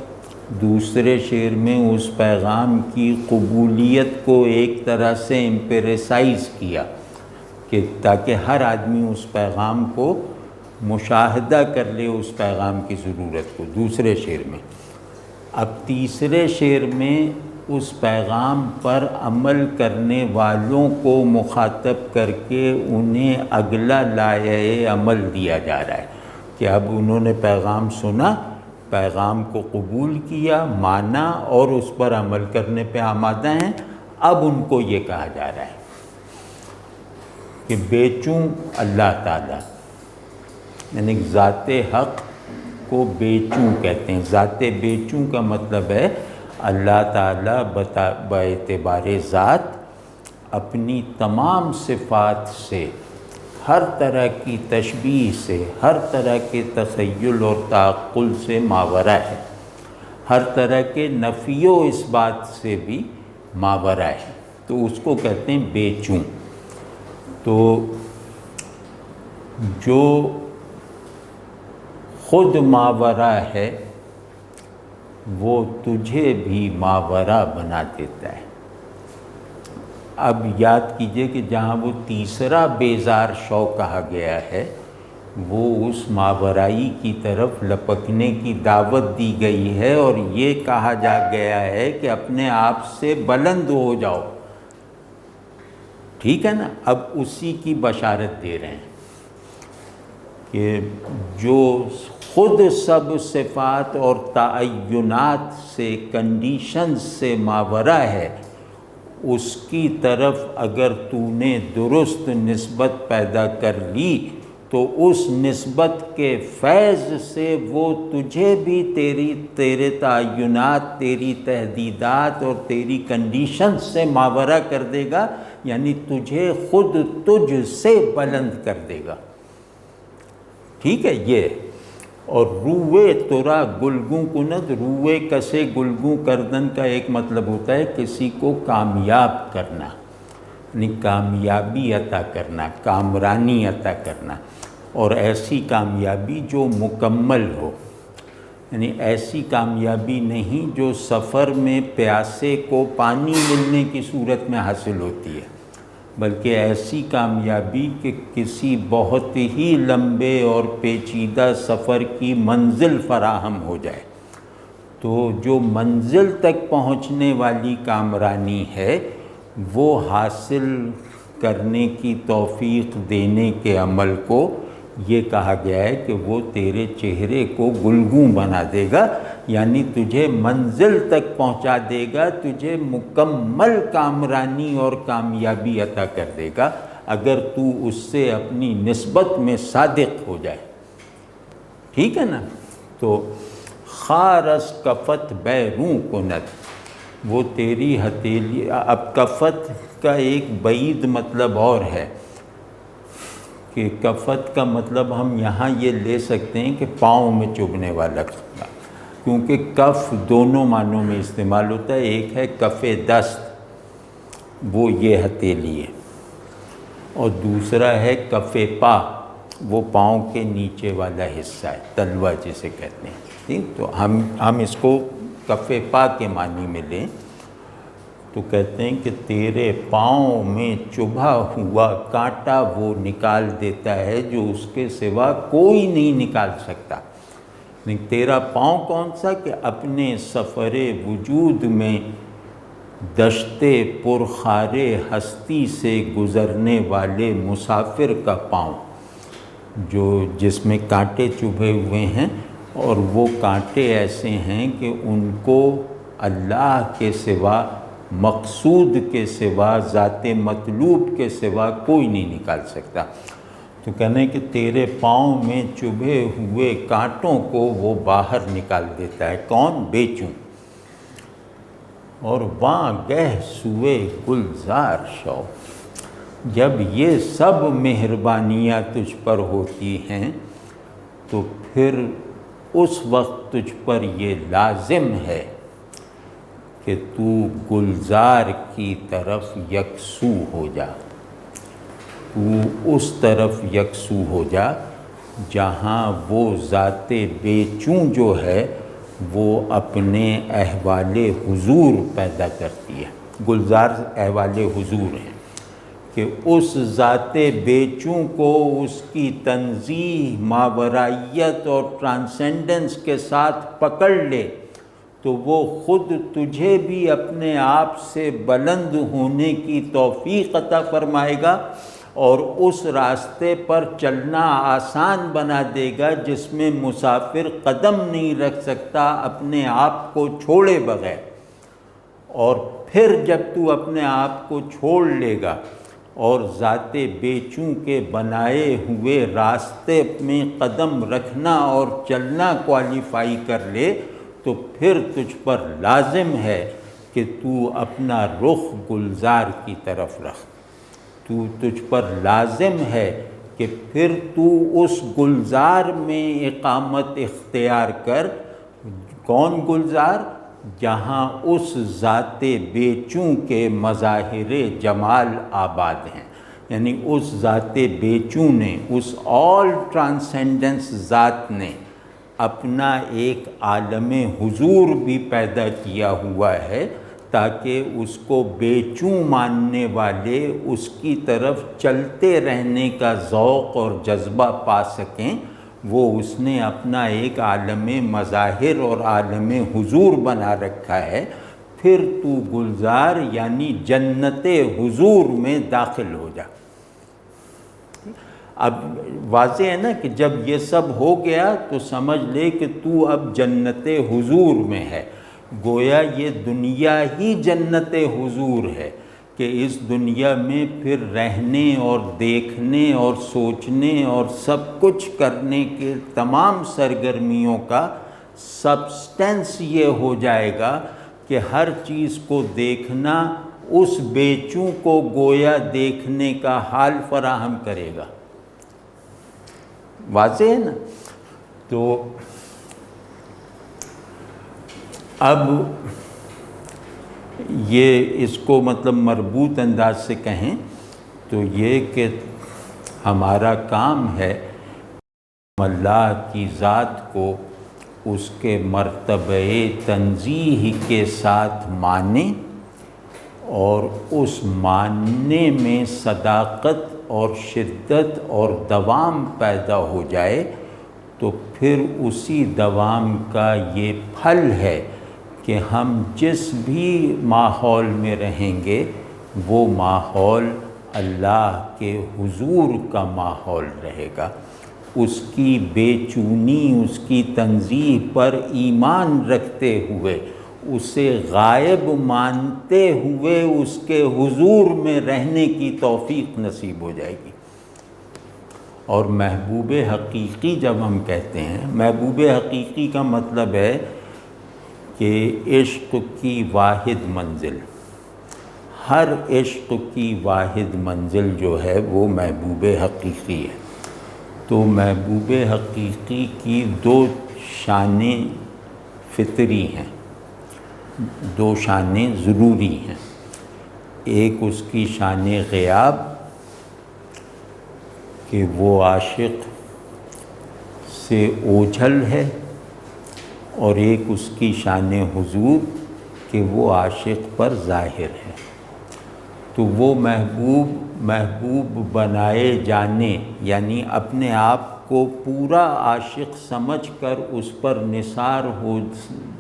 دوسرے شعر میں اس پیغام کی قبولیت کو ایک طرح سے ایمپیریسائز کیا کہ تاکہ ہر آدمی اس پیغام کو مشاہدہ کر لے، اس پیغام کی ضرورت کو، دوسرے شعر میں۔ اب تیسرے شعر میں اس پیغام پر عمل کرنے والوں کو مخاطب کر کے انہیں اگلا لائحہ عمل دیا جا رہا ہے کہ اب انہوں نے پیغام سنا، پیغام کو قبول کیا، مانا اور اس پر عمل کرنے پہ آمادہ ہیں۔ اب ان کو یہ کہا جا رہا ہے کہ بیچوں اللہ تعالیٰ، یعنی ذات حق کو بیچوں کہتے ہیں۔ ذات بیچوں کا مطلب ہے اللہ تعالیٰ باعتبار ذات اپنی تمام صفات سے، ہر طرح کی تشبیہ سے، ہر طرح کے تخیل اور تعقل سے ماورا ہے، ہر طرح کے نفی و اثبات سے بھی ماورا ہے، تو اس کو کہتے ہیں بیچوں۔ تو جو خود ماورا ہے وہ تجھے بھی ماورا بنا دیتا ہے۔ اب یاد کیجئے کہ جہاں وہ تیسرا بیزار شو کہا گیا ہے، وہ اس ماورائی کی طرف لپکنے کی دعوت دی گئی ہے، اور یہ کہا جا گیا ہے کہ اپنے آپ سے بلند ہو جاؤ۔ ٹھیک ہے نا؟ اب اسی کی بشارت دے رہے ہیں کہ جو خود سب صفات اور تعینات سے، کنڈیشنز سے ماورا ہے، اس کی طرف اگر تو نے درست نسبت پیدا کر لی تو اس نسبت کے فیض سے وہ تجھے بھی تیرے تعینات، تیری تحدیدات اور تیری کنڈیشن سے ماورا کر دے گا، یعنی تجھے خود تجھ سے بلند کر دے گا۔ ٹھیک ہے یہ، اور روئے ترا گلگوں کند، روئے کسے گلگوں کردن کا ایک مطلب ہوتا ہے کسی کو کامیاب کرنا، یعنی کامیابی عطا کرنا، کامرانی عطا کرنا، اور ایسی کامیابی جو مکمل ہو، یعنی ایسی کامیابی نہیں جو سفر میں پیاسے کو پانی ملنے کی صورت میں حاصل ہوتی ہے، بلکہ ایسی کامیابی کہ کسی بہت ہی لمبے اور پیچیدہ سفر کی منزل فراہم ہو جائے۔ تو جو منزل تک پہنچنے والی کامرانی ہے وہ حاصل کرنے کی توفیق دینے کے عمل کو یہ کہا گیا ہے کہ وہ تیرے چہرے کو گلگوں بنا دے گا، یعنی تجھے منزل تک پہنچا دے گا، تجھے مکمل کامرانی اور کامیابی عطا کر دے گا اگر تو اس سے اپنی نسبت میں صادق ہو جائے۔ ٹھیک ہے نا؟ تو خارس کفت بیروں کند، وہ تیری ہتھیلی۔ اب کفت کا ایک بعید مطلب اور ہے کہ کفت کا مطلب ہم یہاں یہ لے سکتے ہیں کہ پاؤں میں چبھنے والا، کیونکہ کف دونوں معنوں میں استعمال ہوتا ہے۔ ایک ہے کف دست، وہ یہ ہتھیلی ہے، اور دوسرا ہے کف پا، وہ پاؤں کے نیچے والا حصہ ہے، تلوا جسے کہتے ہیں۔ ٹھیک، تو ہم اس کو کف پا کے معنی میں لیں تو کہتے ہیں کہ تیرے پاؤں میں چبھا ہوا کانٹا وہ نکال دیتا ہے جو اس کے سوا کوئی نہیں نکال سکتا۔ تیرا پاؤں کون سا؟ کہ اپنے سفر وجود میں دشت پرخار ہستی سے گزرنے والے مسافر کا پاؤں، جس میں کانٹے چبھے ہوئے ہیں، اور وہ کانٹے ایسے ہیں کہ ان کو اللہ کے سوا، مقصود کے سوا، ذات مطلوب کے سوا کوئی نہیں نکال سکتا۔ تو کہنا ہے کہ تیرے پاؤں میں چبھے ہوئے کانٹوں کو وہ باہر نکال دیتا ہے۔ کون؟ بیچوں۔ اور واں گہ سوئے گلزار شو، جب یہ سب مہربانیاں تجھ پر ہوتی ہیں تو پھر اس وقت تجھ پر یہ لازم ہے کہ تو گلزار کی طرف یکسو ہو جا، تو اس طرف یکسو ہو جا جہاں وہ ذات بے چوں جو ہے وہ اپنے احوال حضور پیدا کرتی ہے۔ گلزار احوال حضور ہیں کہ اس ذات بے چوں کو اس کی تنزیہ، ماورائیت اور ٹرانسینڈنس کے ساتھ پکڑ لے تو وہ خود تجھے بھی اپنے آپ سے بلند ہونے کی توفیق عطا فرمائے گا اور اس راستے پر چلنا آسان بنا دے گا جس میں مسافر قدم نہیں رکھ سکتا اپنے آپ کو چھوڑے بغیر۔ اور پھر جب تو اپنے آپ کو چھوڑ لے گا اور ذات بے چوں کے بنائے ہوئے راستے میں قدم رکھنا اور چلنا کوالیفائی کر لے تو پھر تجھ پر لازم ہے کہ تو اپنا رخ گلزار کی طرف رکھ، تجھ پر لازم ہے کہ پھر تو اس گلزار میں اقامت اختیار کر۔ کون گلزار؟ جہاں اس ذات بے چوں کے مظاہر جمال آباد ہیں، یعنی اس ذات بے چوں نے، اس آل ٹرانسینڈنس ذات نے اپنا ایک عالم حضور بھی پیدا کیا ہوا ہے تاکہ اس کو بے چوں ماننے والے اس کی طرف چلتے رہنے کا ذوق اور جذبہ پا سکیں۔ وہ اس نے اپنا ایک عالم مظاہر اور عالم حضور بنا رکھا ہے۔ پھر تو گلزار یعنی جنت حضور میں داخل ہو جا۔ اب واضح ہے نا کہ جب یہ سب ہو گیا تو سمجھ لے کہ تو اب جنت حضور میں ہے۔ گویا یہ دنیا ہی جنت حضور ہے کہ اس دنیا میں پھر رہنے اور دیکھنے اور سوچنے اور سب کچھ کرنے کے تمام سرگرمیوں کا سبسٹنس یہ ہو جائے گا کہ ہر چیز کو دیکھنا اس بے چوں کو گویا دیکھنے کا حال فراہم کرے گا۔ واضح ہے نا؟ تو اب یہ اس کو مطلب مربوط انداز سے کہیں تو یہ کہ ہمارا کام ہے اللہ کی ذات کو اس کے مرتبہ تنزیہ کے ساتھ مانیں اور اس ماننے میں صداقت اور شدت اور دوام پیدا ہو جائے تو پھر اسی دوام کا یہ پھل ہے کہ ہم جس بھی ماحول میں رہیں گے وہ ماحول اللہ کے حضور کا ماحول رہے گا۔ اس کی بے چونی، اس کی تنزیہ پر ایمان رکھتے ہوئے، اسے غائب مانتے ہوئے اس کے حضور میں رہنے کی توفیق نصیب ہو جائے گی۔ اور محبوب حقیقی جب ہم کہتے ہیں، محبوب حقیقی کا مطلب ہے کہ عشق کی واحد منزل، ہر عشق کی واحد منزل جو ہے وہ محبوب حقیقی ہے۔ تو محبوب حقیقی کی دو شانیں فطری ہیں، دو شانیں ضروری ہیں۔ ایک اس کی شان غیاب کہ وہ عاشق سے اوجھل ہے، اور ایک اس کی شان حضور کہ وہ عاشق پر ظاہر ہے۔ تو وہ محبوب بنائے جانے یعنی اپنے آپ کو پورا عاشق سمجھ کر اس پر نثار ہو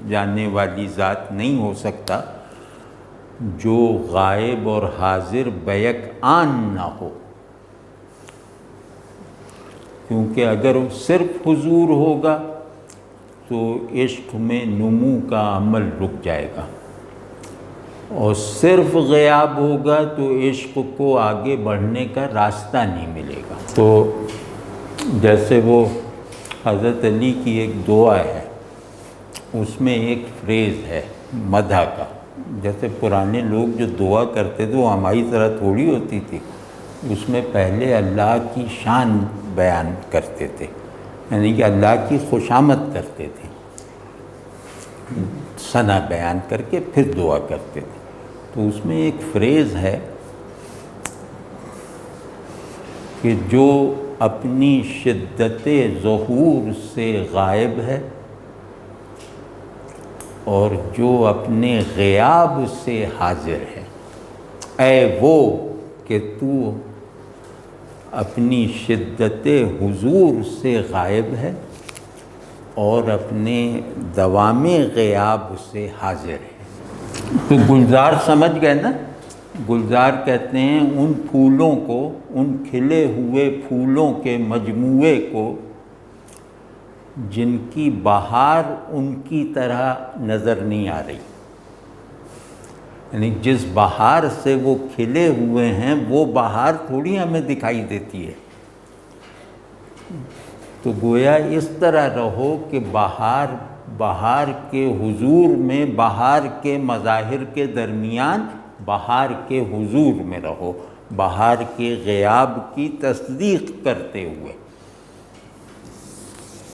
جانے والی ذات نہیں ہو سکتا جو غائب اور حاضر بیک آن نہ ہو، کیونکہ اگر صرف حضور ہوگا تو عشق میں نمو کا عمل رک جائے گا، اور صرف غیاب ہوگا تو عشق کو آگے بڑھنے کا راستہ نہیں ملے گا۔ تو جیسے وہ حضرت علی کی ایک دعا ہے، اس میں ایک فریز ہے مدح کا، جیسے پرانے لوگ جو دعا کرتے تھے وہ ہماری طرح تھوڑی ہوتی تھی، اس میں پہلے اللہ کی شان بیان کرتے تھے یعنی کہ اللہ کی خوشامد کرتے تھے، ثنا بیان کر کے پھر دعا کرتے تھے۔ تو اس میں ایک فریز ہے کہ جو اپنی شدت ظہور سے غائب ہے اور جو اپنے غیاب سے حاضر ہے، اے وہ کہ تو اپنی شدت حضور سے غائب ہے اور اپنے دوام غیاب سے حاضر ہے۔ تو گلزار سمجھ گئے نا؟ گلزار کہتے ہیں ان پھولوں کو، ان کھلے ہوئے پھولوں کے مجموعے کو جن کی بہار ان کی طرح نظر نہیں آ رہی، یعنی جس بہار سے وہ کھلے ہوئے ہیں وہ بہار تھوڑی ہمیں دکھائی دیتی ہے۔ تو گویا اس طرح رہو کہ بہار کے حضور میں، بہار کے مظاہر کے درمیان بہار کے حضور میں رہو، بہار کے غیاب کی تصدیق کرتے ہوئے۔